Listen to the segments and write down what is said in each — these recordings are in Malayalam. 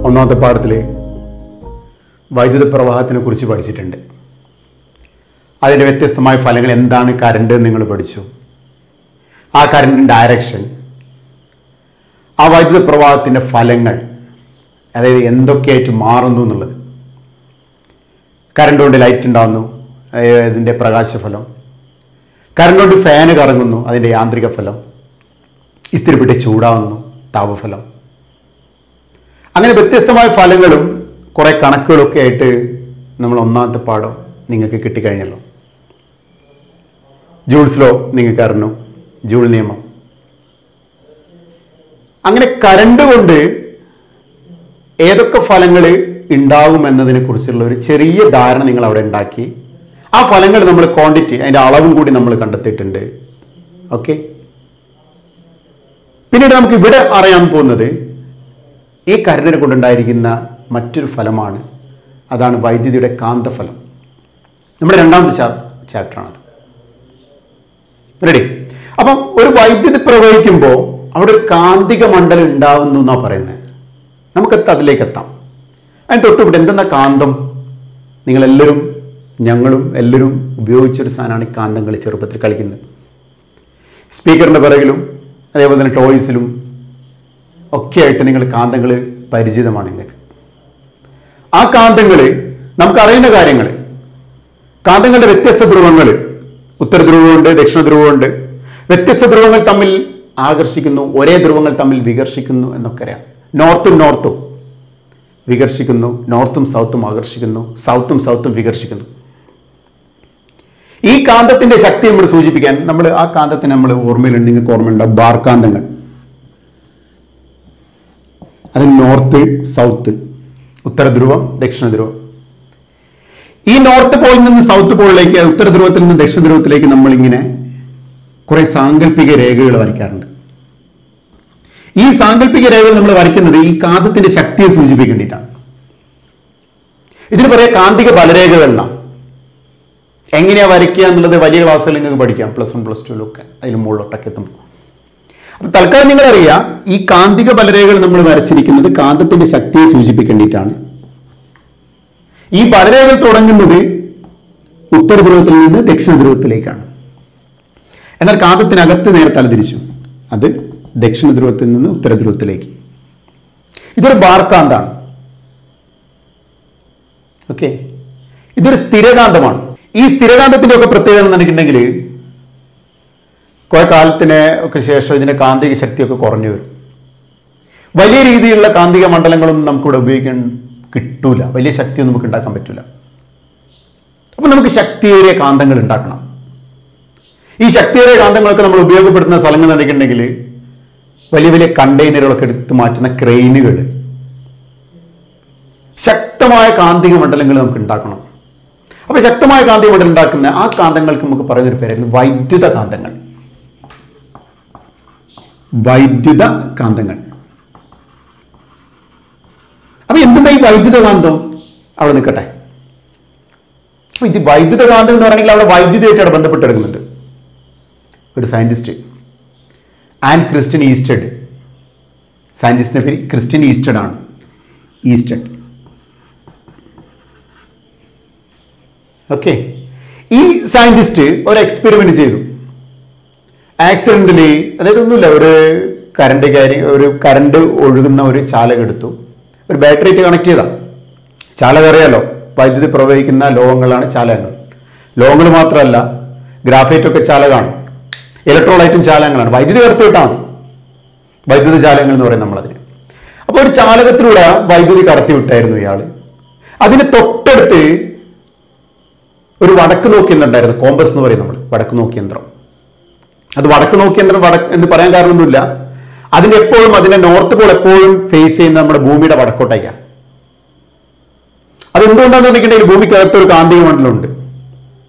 ഒന്നാമത്തെ പാഠത്തിൽ വൈദ്യുത പ്രവാഹത്തിനെ കുറിച്ച് പഠിച്ചിട്ടുണ്ട്. അതിൻ്റെ വ്യത്യസ്തമായ ഫലങ്ങൾ എന്താണ് കറണ്ട് നിങ്ങൾ പഠിച്ചു. ആ കറണ്ടിൻ്റെ ഡയറക്ഷൻ, ആ വൈദ്യുത പ്രവാഹത്തിൻ്റെ ഫലങ്ങൾ, അതായത് എന്തൊക്കെയായിട്ട് മാറുന്നു എന്നുള്ളത്. കറണ്ട് കൊണ്ട് ലൈറ്റ് ഉണ്ടാകുന്നു, അതിൻ്റെ പ്രകാശഫലം. കറണ്ട് കൊണ്ട് ഫാന് കറങ്ങുന്നു, അതിൻ്റെ യാന്ത്രിക ഫലം. ഇസ്തിരിപ്പെട്ടി ചൂടാവുന്നു, താപഫലം. അങ്ങനെ വ്യത്യസ്തമായ ഫലങ്ങളും കുറേ കണക്കുകളൊക്കെ ആയിട്ട് നമ്മൾ ഒന്നാമത്തെ പാഠം നിങ്ങൾക്ക് കിട്ടിക്കഴിഞ്ഞല്ലോ. ജൂൾസ് ലോ നിങ്ങൾക്ക് അറിഞ്ഞു, ജൂൾ നിയമം. അങ്ങനെ കറണ്ട് കൊണ്ട് ഏതൊക്കെ ഫലങ്ങൾ ഉണ്ടാകും എന്നതിനെ കുറിച്ചുള്ള ഒരു ചെറിയ ധാരണ നിങ്ങൾ അവിടെ ഉണ്ടാക്കി. ആ ഫലങ്ങൾ നമ്മൾ ക്വാണ്ടിറ്റി, അതിൻ്റെ അളവും കൂടി നമ്മൾ കണ്ടെത്തിയിട്ടുണ്ട്. ഓക്കെ. പിന്നീട് നമുക്ക് ഇവിടെ അറിയാൻ പോകുന്നത് ഈ കറണ്ടിനെ കൊണ്ടുണ്ടായിരിക്കുന്ന മറ്റൊരു ഫലമാണ്. അതാണ് വൈദ്യുതിയുടെ കാന്തഫലം. നമ്മുടെ രണ്ടാമത്തെ ചാപ്റ്ററാണത്. റെഡി? അപ്പം ഒരു വൈദ്യുതി പ്രവഹിക്കുമ്പോൾ അവിടെ ഒരു കാന്തിക മണ്ഡലം ഉണ്ടാവുന്നു എന്നാണ് പറയുന്നത്. നമുക്കെത്താം, അതിലേക്ക് എത്താം. അതിന് തൊട്ടുകൂടെ എന്തെന്നാ കാന്തം? നിങ്ങളെല്ലാവരും, ഞങ്ങളും എല്ലാവരും ഉപയോഗിച്ചൊരു സാധനമാണ് ഈ കാന്തങ്ങൾ ചെറുപ്പത്തിൽ കളിക്കുന്നത്. സ്പീക്കറിൻ്റെ പിറകിലും അതേപോലെ തന്നെ ടോയ്സിലും ഒക്കെ ആയിട്ട് നിങ്ങൾ കാന്തങ്ങൾ പരിചിതമാണ് നിങ്ങൾക്ക്. ആ കാന്തങ്ങൾ നമുക്കറിയുന്ന കാര്യങ്ങൾ, കാന്തങ്ങളുടെ വ്യത്യസ്ത ധ്രുവങ്ങൾ, ഉത്തര ധ്രുവമുണ്ട്, ദക്ഷിണ ധ്രുവമുണ്ട്. വ്യത്യസ്ത ധ്രുവങ്ങൾ തമ്മിൽ ആകർഷിക്കുന്നു, ഒരേ ധ്രുവങ്ങൾ തമ്മിൽ വികർഷിക്കുന്നു എന്നൊക്കെ അറിയാം. നോർത്തും വികർഷിക്കുന്നു, നോർത്തും സൗത്തും ആകർഷിക്കുന്നു, സൗത്തും വികർഷിക്കുന്നു. ഈ കാന്തത്തിന്റെ ശക്തി നമ്മൾ സൂചിപ്പിക്കാൻ ആ കാന്തത്തിന് നമ്മൾ ഓർമ്മയിലുണ്ട്, നിങ്ങൾക്ക് ഓർമ്മയുണ്ടാവും, ബാർകാന്തങ്ങൾ. അത് നോർത്ത് സൗത്ത്, ഉത്തര ധ്രുവം ദക്ഷിണ ധ്രുവം. ഈ നോർത്ത് പോളിൽ നിന്ന് സൗത്ത് പോളിലേക്ക്, ഉത്തര ധ്രുവത്തിൽ നിന്ന് ദക്ഷിണ ധ്രുവത്തിലേക്ക് നമ്മളിങ്ങനെ കുറെ സാങ്കല്പിക രേഖകൾ വരയ്ക്കാറുണ്ട്. ഈ സാങ്കല്പിക രേഖകൾ നമ്മൾ വരയ്ക്കുന്നത് ഈ കാന്തത്തിന്റെ ശക്തിയെ സൂചിപ്പിക്കേണ്ടിയിട്ടാണ്. ഇതിന് പറയാം കാന്തിക ബലരേഖകളെല്ലാം. എങ്ങനെയാ വരയ്ക്കുക എന്നുള്ളത് വലിയ ക്ലാസ്സിൽ നിങ്ങൾക്ക് പഠിക്കാം, +1 +2 അതിന് മുകളിലോട്ടൊക്കെ എത്തുമ്പോൾ. അപ്പൊ തൽക്കാലം നിങ്ങളറിയാം, ഈ കാന്തിക ബലരേഖകൾ നമ്മൾ വരച്ചിരിക്കുന്നത് കാന്തത്തിന്റെ ശക്തിയെ സൂചിപ്പിക്കേണ്ടിയിട്ടാണ്. ഈ ബലരേഖകൾ തുടങ്ങുന്നത് ഉത്തര ധ്രുവത്തിൽ നിന്ന് ദക്ഷിണ ധ്രുവത്തിലേക്കാണ്. എന്നാൽ കാന്തത്തിനകത്ത് നേരെ തലതിരിച്ചു, അത് ദക്ഷിണ ധ്രുവത്തിൽ നിന്ന് ഉത്തര ധ്രുവത്തിലേക്ക്. ഇതൊരു ബാർകാന്താണ്. ഓക്കെ. ഇതൊരു സ്ഥിരകാന്തമാണ്. ഈ സ്ഥിരകാന്തത്തിന്റെ ഒക്കെ പ്രത്യേകത എന്നുണ്ടെങ്കിൽ കുറെ കാലത്തിന് ഒക്കെ ശേഷം ഇതിന്റെ കാന്തിക ശക്തിയൊക്കെ കുറഞ്ഞു വരും. വലിയ രീതിയിലുള്ള കാന്തിക മണ്ഡലങ്ങളൊന്നും നമുക്കിവിടെ ഉപയോഗിക്കാൻ കിട്ടൂല, വലിയ ശക്തിയൊന്നും നമുക്ക് ഉണ്ടാക്കാൻ പറ്റൂല. അപ്പൊ നമുക്ക് ശക്തിയേറിയ കാന്തങ്ങൾ ഉണ്ടാക്കണം. ഈ ശക്തിയേറിയ കാന്തങ്ങളൊക്കെ നമ്മൾ ഉപയോഗപ്പെടുത്തുന്ന സ്ഥലങ്ങൾ നടക്കുന്നുണ്ടെങ്കിൽ വലിയ വലിയ കണ്ടെയ്നറുകളൊക്കെ എടുത്ത് മാറ്റുന്ന ക്രെയിനുകൾ, ശക്തമായ കാന്തിക മണ്ഡലങ്ങൾ നമുക്ക് ഉണ്ടാക്കണം. അപ്പൊ ശക്തമായ കാന്തിക മണ്ഡലം ഉണ്ടാക്കുന്ന ആ കാന്തങ്ങൾക്ക് നമുക്ക് പറയുന്നൊരു പേരായിരുന്നു വൈദ്യുത കാന്തങ്ങൾ. വൈദ്യുത കാന്തങ്ങൾ. അപ്പൊ എന്തുണ്ടാ ഈ വൈദ്യുത കാന്തം? അവിടെ നിൽക്കട്ടെ. അപ്പൊ ഇത് വൈദ്യുത കാന്തം എന്ന് പറയണമെങ്കിൽ അവിടെ വൈദ്യുതിയായിട്ട് ബന്ധപ്പെട്ട് എടുക്കുന്നുണ്ട്. ഒരു സയന്റിസ്റ്റ് ആൻഡ് ക്രിസ്റ്റ്യൻ ഈസ്റ്റഡ്, സയന്റിസ്റ്റിന്റെ പേര് ക്രിസ്റ്റ്യൻ ഈസ്റ്റഡ് ആണ്. ഈസ്റ്റഡ്. ഓക്കെ. ഈ സയന്റിസ്റ്റ് ഒരു എക്സ്പെരിമെന്റ് ചെയ്തു. ആക്സിഡന്റില്, അതായത് ഒന്നുമില്ല, ഒരു കറണ്ട് ഒഴുകുന്ന ഒരു ചാലകം എടുത്തു, ഒരു ബാറ്ററി ആയിട്ട് കണക്ട് ചെയ്താ. ചാലകം അറിയാലോ, വൈദ്യുതി പ്രവഹിക്കുന്ന ലോഹങ്ങളാണ് ചാലകങ്ങൾ. ലോഹങ്ങൾ മാത്രമല്ല, ഗ്രാഫൈറ്റ് ഒക്കെ ചാലകമാണ്, ഇലക്ട്രോലൈറ്റും ചാലകങ്ങളാണ്. വൈദ്യുതി കടത്തി വിട്ടാൽ മതി, വൈദ്യുത ചാലകങ്ങൾ എന്ന് പറയും നമ്മളതിന്. അപ്പോൾ ഒരു ചാലകത്തിലൂടെ വൈദ്യുതി കടത്തി വിട്ടായിരുന്നു ഇയാള്. അതിന് തൊട്ടടുത്ത് ഒരു വടക്ക് നോക്കി യന്ത്രം ഉണ്ടായിരുന്നു, കോമ്പസ് എന്ന് പറയും നമ്മൾ, വടക്ക് നോക്കി യന്ത്രം. അത് വടക്ക് നോക്കി യന്ത്രം എന്ന് പറയാൻ കാരണമൊന്നുമില്ല, അതിന്റെ നോർത്ത് പോൾ എപ്പോഴും ഫേസ് ചെയ്യുന്ന നമ്മുടെ ഭൂമിയുടെ വടക്കോട്ടേക്കാണ്. അതെന്തുകൊണ്ടാന്ന് പറഞ്ഞിട്ടുണ്ടെങ്കിൽ ഭൂമിക്കകത്ത് ഒരു കാന്തിക മണ്ഡലമുണ്ട്.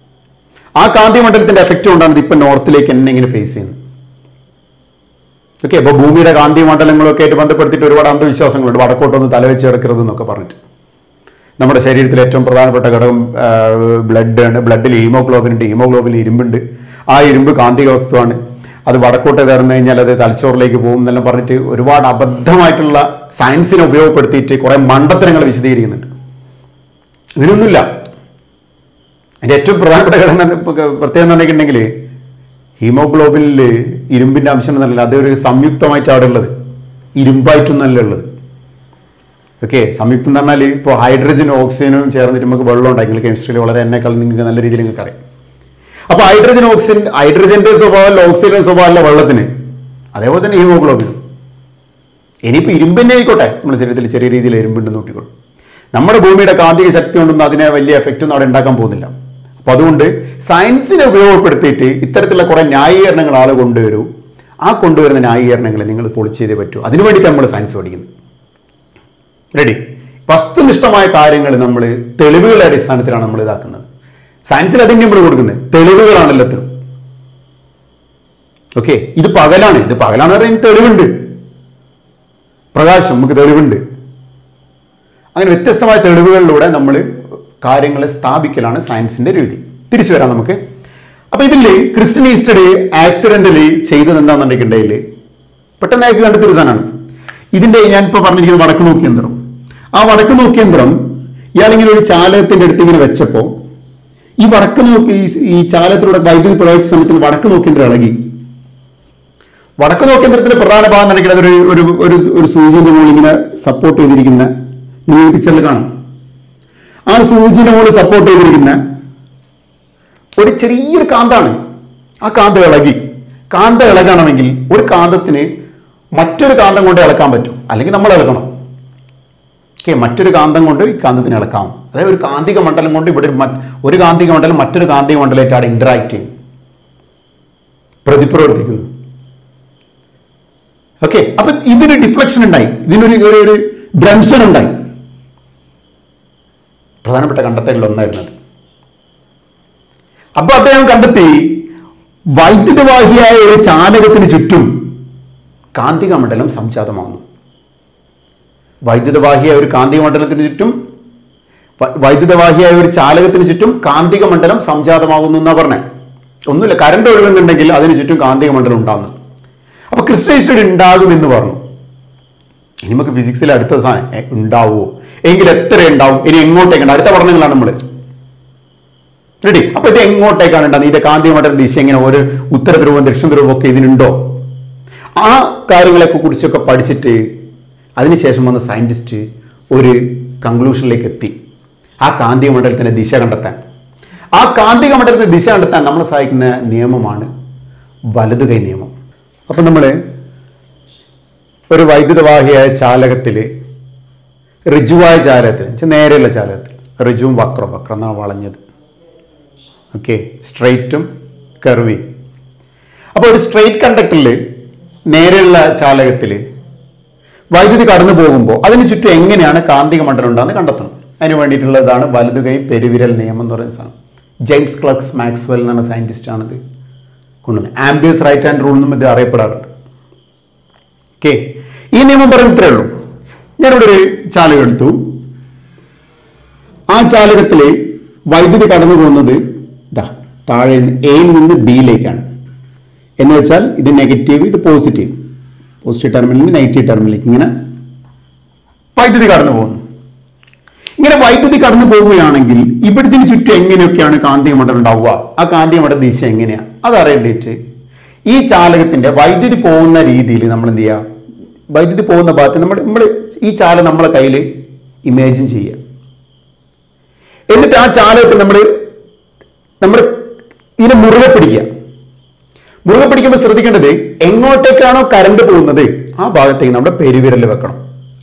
ആ കാന്തി മണ്ഡലത്തിന്റെ എഫക്റ്റ് കൊണ്ടാണ് ഇത് ഇപ്പം നോർത്തിലേക്ക് എന്നെ ഇങ്ങനെ ഫേസ് ചെയ്യുന്നത്. ഓക്കെ, അപ്പോൾ ഭൂമിയുടെ കാന്തി മണ്ഡലങ്ങളൊക്കെ ആയിട്ട് ബന്ധപ്പെടുത്തിയിട്ട് ഒരുപാട് അന്ധവിശ്വാസങ്ങളുണ്ട്. വടക്കോട്ടൊന്ന് തലവെച്ച് കിടക്കരുത് എന്നൊക്കെ പറഞ്ഞിട്ട്. നമ്മുടെ ശരീരത്തിലെ ഏറ്റവും പ്രധാനപ്പെട്ട ഘടകം ബ്ലഡ് ആണ്. ബ്ലഡിൽ ഹീമോഗ്ലോബിൻ ഉണ്ട്, ഹീമോഗ്ലോബിൻ ഇരുമ്പുണ്ട്. ആ ഇരുമ്പ് കാന്തിക വസ്തുവാണ്. അത് വടക്കോട്ട് കയറുന്നു കഴിഞ്ഞാൽ അത് തലച്ചോറിലേക്ക് പോകും എന്നെല്ലാം പറഞ്ഞിട്ട് ഒരുപാട് അബദ്ധമായിട്ടുള്ള സയൻസിനെ ഉപയോഗപ്പെടുത്തിയിട്ട് കുറേ മണ്ടത്തരങ്ങൾ വിശദീകരിക്കുന്നുണ്ട്. ഇതിനൊന്നുമില്ല. അതിൻ്റെ ഏറ്റവും പ്രധാനപ്പെട്ട ഘടകം പ്രത്യേകം എന്നുണ്ടെങ്കിൽ ഹീമോഗ്ലോബിനിൽ ഇരുമ്പിൻ്റെ അംശം എന്നല്ല, അതൊരു സംയുക്തമായിട്ട് അവിടെ ഉള്ളത്, ഇരുമ്പായിട്ടൊന്നല്ല ഉള്ളത്. ഓക്കെ, സംയുക്തം എന്ന് പറഞ്ഞാൽ ഇപ്പോൾ ഹൈഡ്രജനും ഓക്സിജനും ചേർന്നിട്ട് നമുക്ക് വെള്ളം ഉണ്ടായി. കെമിസ്ട്രിയിൽ വളരെ എന്നെക്കാൾ നിങ്ങൾക്ക് നല്ല രീതിയിൽ നിങ്ങൾക്ക് അറിയാം. അപ്പോൾ ഹൈഡ്രജന്റെ സ്വഭാവമല്ല ഓക്സിജന്റെ സ്വഭാവമല്ല വെള്ളത്തിന്, അതേപോലെ തന്നെ ഹീമോഗ്ലോബിനും. ഇനിയിപ്പോൾ ഇരുമ്പിനെ ആയിക്കോട്ടെ, നമ്മുടെ ശരീരത്തിൽ ചെറിയ രീതിയിൽ ഇരുമ്പുണ്ടെന്ന് നോക്കിക്കോളും. നമ്മുടെ ഭൂമിയുടെ കാന്തിക ശക്തി കൊണ്ടൊന്നും അതിനെ വലിയ എഫക്റ്റ് ഒന്നും അവിടെ ഉണ്ടാക്കാൻ പോകുന്നില്ല. അപ്പം അതുകൊണ്ട് സയൻസിനെ ഉപയോഗപ്പെടുത്തിയിട്ട് ഇത്തരത്തിലുള്ള കുറേ ന്യായീകരണങ്ങൾ ആൾ കൊണ്ടുവരും. ആ കൊണ്ടുവരുന്ന ന്യായീകരണങ്ങളെ നിങ്ങൾ പൊളിച്ച് ചെയ്തേ പറ്റൂ. അതിനു വേണ്ടിയിട്ട് നമ്മൾ സയൻസ് പഠിക്കുന്നത്. റെഡി? വസ്തുനിഷ്ഠമായ കാര്യങ്ങൾ നമ്മൾ തെളിവുകളുടെ അടിസ്ഥാനത്തിലാണ് നമ്മൾ ഇതാക്കുന്നത്. സയൻസിൽ അതിന് നമ്മൾ കൊടുക്കുന്നത് തെളിവുകളാണ് എല്ലാത്തിനും. ഓക്കെ, ഇത് പകലാണ് പറയുന്നത് തെളിവുണ്ട്, പ്രകാശം നമുക്ക് തെളിവുണ്ട്. അങ്ങനെ വ്യത്യസ്തമായ തെളിവുകളിലൂടെ നമ്മൾ കാര്യങ്ങളെ സ്ഥാപിക്കലാണ് സയൻസിന്റെ രീതി. തിരിച്ചു വരാം നമുക്ക്. അപ്പൊ ഇതിൽ ക്രിസ്റ്റ്യൻ ഈസ്റ്റഡേ ആക്സിഡന്റലി ചെയ്തത് എന്താണെന്നുണ്ടെങ്കിൽ പെട്ടെന്ന് അയാൾക്ക് കണ്ടെത്തിയൊരു സാധനമാണ്. ഇതിന്റെ ഞാനിപ്പോൾ പറഞ്ഞിരിക്കുന്നത് വടക്ക് നോക്കി യന്ത്രം. ആ വടക്ക് നോക്കി യന്ത്രം ഇയാളിങ്ങനെ ഒരു ചാലകത്തിന്റെ അടുത്ത് ഇങ്ങനെ വെച്ചപ്പോൾ ഈ വടക്ക് നോക്കി ഈ ചാലകത്തിലൂടെ വൈദ്യുതി പ്രവഹിച്ച സമയത്ത് വടക്ക് നോക്കി യന്ത്രം ഇളകി. വടക്ക് നോക്കി യന്ത്രത്തിന്റെ പ്രധാന ഭാഗം എന്നുണ്ടെങ്കിൽ അതൊരു ഒരു സൂചിയുടെ മുകളിൽ ഇങ്ങനെ സപ്പോർട്ട് ചെയ്തിരിക്കുന്ന, നിങ്ങൾ പിക്ചറിൽ കാണാം. ആ സൂചിയുടെ മുകളിൽ സപ്പോർട്ട് ചെയ്തിരിക്കുന്ന ഒരു ചെറിയൊരു കാന്താണ്. ആ കാന്തം ഇളകി. കാന്തം ഇളകണമെങ്കിൽ ഒരു കാന്തത്തിന് മറ്റൊരു കാന്തം കൊണ്ട് ഇളക്കാൻ പറ്റും, അല്ലെങ്കിൽ നമ്മൾ ഇളക്കണം. ഓക്കെ, മറ്റൊരു കാന്തം കൊണ്ട് ഈ കാന്തത്തിന് ഇളക്കാം. അതായത് ഒരു കാന്തിക മണ്ഡലം കൊണ്ട് ഇവിടെ ഒരു കാന്തിക മണ്ഡലം മറ്റൊരു കാന്തിക മണ്ഡലമായിട്ടാണ് ഇന്ററാക്ട് ചെയ്യും, പ്രതിപ്രവർത്തിക്കുന്നു. ഓക്കെ, അപ്പൊ ഇതിന് ഡിഫ്ലക്ഷൻ ഉണ്ടായി, ഇതിനൊരു ഭ്രംശനം ഉണ്ടായി. പ്രധാനപ്പെട്ട കണ്ടെത്തലിൽ ഒന്നായിരുന്നത്. അപ്പൊ അദ്ദേഹം കണ്ടെത്തി വൈദ്യുതവാഹിയായ ഒരു ചാലകത്തിന് ചുറ്റും കാന്തിക മണ്ഡലം സംജാതമാകുന്നു. വൈദ്യുതവാഹിയായ ഒരു കാന്തിക മണ്ഡലത്തിന് ചുറ്റും, വൈദ്യുതവാഹിയായ ഒരു ചാലകത്തിന് ചുറ്റും കാന്തിക മണ്ഡലം സംജാതമാകുന്നു എന്നാ പറഞ്ഞത്. ഒന്നുമില്ല, കറണ്ട് ഒഴുകുന്നുണ്ടെങ്കിൽ അതിന് ചുറ്റും കാന്തിക മണ്ഡലം ഉണ്ടാകുന്നു. അപ്പൊ ക്രിസ്റ്റ്യൻ ഈസ്റ്റഡ് ഉണ്ടാകും എന്ന് പറഞ്ഞു. ഇനി നമുക്ക് ഫിസിക്സിൽ അടുത്ത സാധനം ഉണ്ടാവുമോ, എങ്കിൽ എത്ര ഉണ്ടാവും, ഇനി എങ്ങോട്ടേക്കുണ്ട്, അടുത്ത പഠനങ്ങളാണ് നമ്മൾ. റെഡി? അപ്പൊ ഇത് എങ്ങോട്ടേക്കാണ് ഉണ്ടാകുന്നത്, ഇതിന്റെ കാന്തിക മണ്ഡലം ദിശ എങ്ങനെ, ഒരു ഉത്തര ധ്രുവം ദക്ഷിണ ധ്രുവം ഒക്കെ ഇതിനുണ്ടോ, ആ കാര്യങ്ങളെയൊക്കെ കുറിച്ചൊക്കെ പഠിച്ചിട്ട് അതിനുശേഷം വന്ന സയന്റിസ്റ്റ് ഒരു കൺക്ലൂഷനിലേക്ക് എത്തി. ആ കാന്തിക മണ്ഡലത്തിന്റെ ദിശ കണ്ടെത്താൻ, ആ കാന്തിക മണ്ഡലത്തിന്റെ ദിശ കണ്ടെത്താൻ നമ്മളെ സഹായിക്കുന്ന നിയമമാണ് വലതുകൈ നിയമം. അപ്പൊ നമ്മൾ ഒരു വൈദ്യുതവാഹിയായ ചാലകത്തിൽ, ഋജുവായ ചാലകത്തിൽ, നേരെയുള്ള ചാലകത്തിൽ, ഋജുവും വക്രം എന്നാണ് വളഞ്ഞത്. ഓക്കെ, സ്ട്രെയിറ്റും കർവി. അപ്പോൾ ഒരു സ്ട്രെയിറ്റ് കണ്ടക്ടറിൽ നേരെയുള്ള ചാലകത്തിൽ വൈദ്യുതി കടന്നു പോകുമ്പോൾ അതിന് ചുറ്റും എങ്ങനെയാണ് കാന്തിക മണ്ഡലം ഉണ്ടാകുന്നത് കണ്ടെത്തണം. അതിന് വേണ്ടിയിട്ടുള്ളതാണ് വലതുകൈ പെരുവിരൽ നിയമം എന്ന് പറയുന്ന സാധനം. ജെയിംസ് ക്ലർക്ക് മാക്സ്വെൽ എന്ന് പറഞ്ഞ സയന്റിസ്റ്റാണിത് കൊണ്ടുവന്നത്. ആംബിയസ് റൈറ്റ് ഹാൻഡ് റൂൾ എന്നും ഇത് അറിയപ്പെടാറുണ്ട്. ഓക്കെ, ഈ നിയമം പറയുന്നത് ഇത്രയേ ഉള്ളൂ. ഞാനിവിടെ ഒരു ചാലകം എടുത്തു. ആ ചാലകത്തിൽ വൈദ്യുതി കടന്നു പോകുന്നത് താഴെ എയിൽ നിന്ന് ബിയിലേക്കാണ്. എന്ന് വെച്ചാൽ ഇത് നെഗറ്റീവ്, ഇത് പോസിറ്റീവ് ടെർമിനലിൽ നിന്ന് നെഗറ്റീവ് ടെർമിനലിലേക്ക് ഇങ്ങനെ വൈദ്യുതി കടന്നു പോകുന്നു. ഇങ്ങനെ വൈദ്യുതി കടന്നു പോവുകയാണെങ്കിൽ ഇവിടത്തിന് ചുറ്റും എങ്ങനെയൊക്കെയാണ് കാന്തിക മണ്ഡലം ഉണ്ടാവുക, ആ കാന്തിക മണ്ഡല ദിശ എങ്ങനെയാണ് അതറിയേണ്ടിയിട്ട് ഈ ചാലകത്തിന്റെ വൈദ്യുതി പോകുന്ന രീതിയിൽ നമ്മൾ എന്ത് ചെയ്യുക, വൈദ്യുതി പോകുന്ന ഭാഗത്ത് നമ്മൾ ഈ ചാലകം നമ്മളെ കയ്യിൽ ഇമേജിൻ ചെയ്യുക. എന്നിട്ട് ആ ചാലകത്തിൽ നമ്മൾ ഇതിനെ മുറുകെ പിടിക്കുക. മുറുകെ പിടിക്കുമ്പോൾ ശ്രദ്ധിക്കേണ്ടത് എങ്ങോട്ടേക്കാണോ കറണ്ട് പോകുന്നത് ആ ഭാഗത്തേക്ക് നമ്മുടെ പെരുവിരൽ വെക്കണം,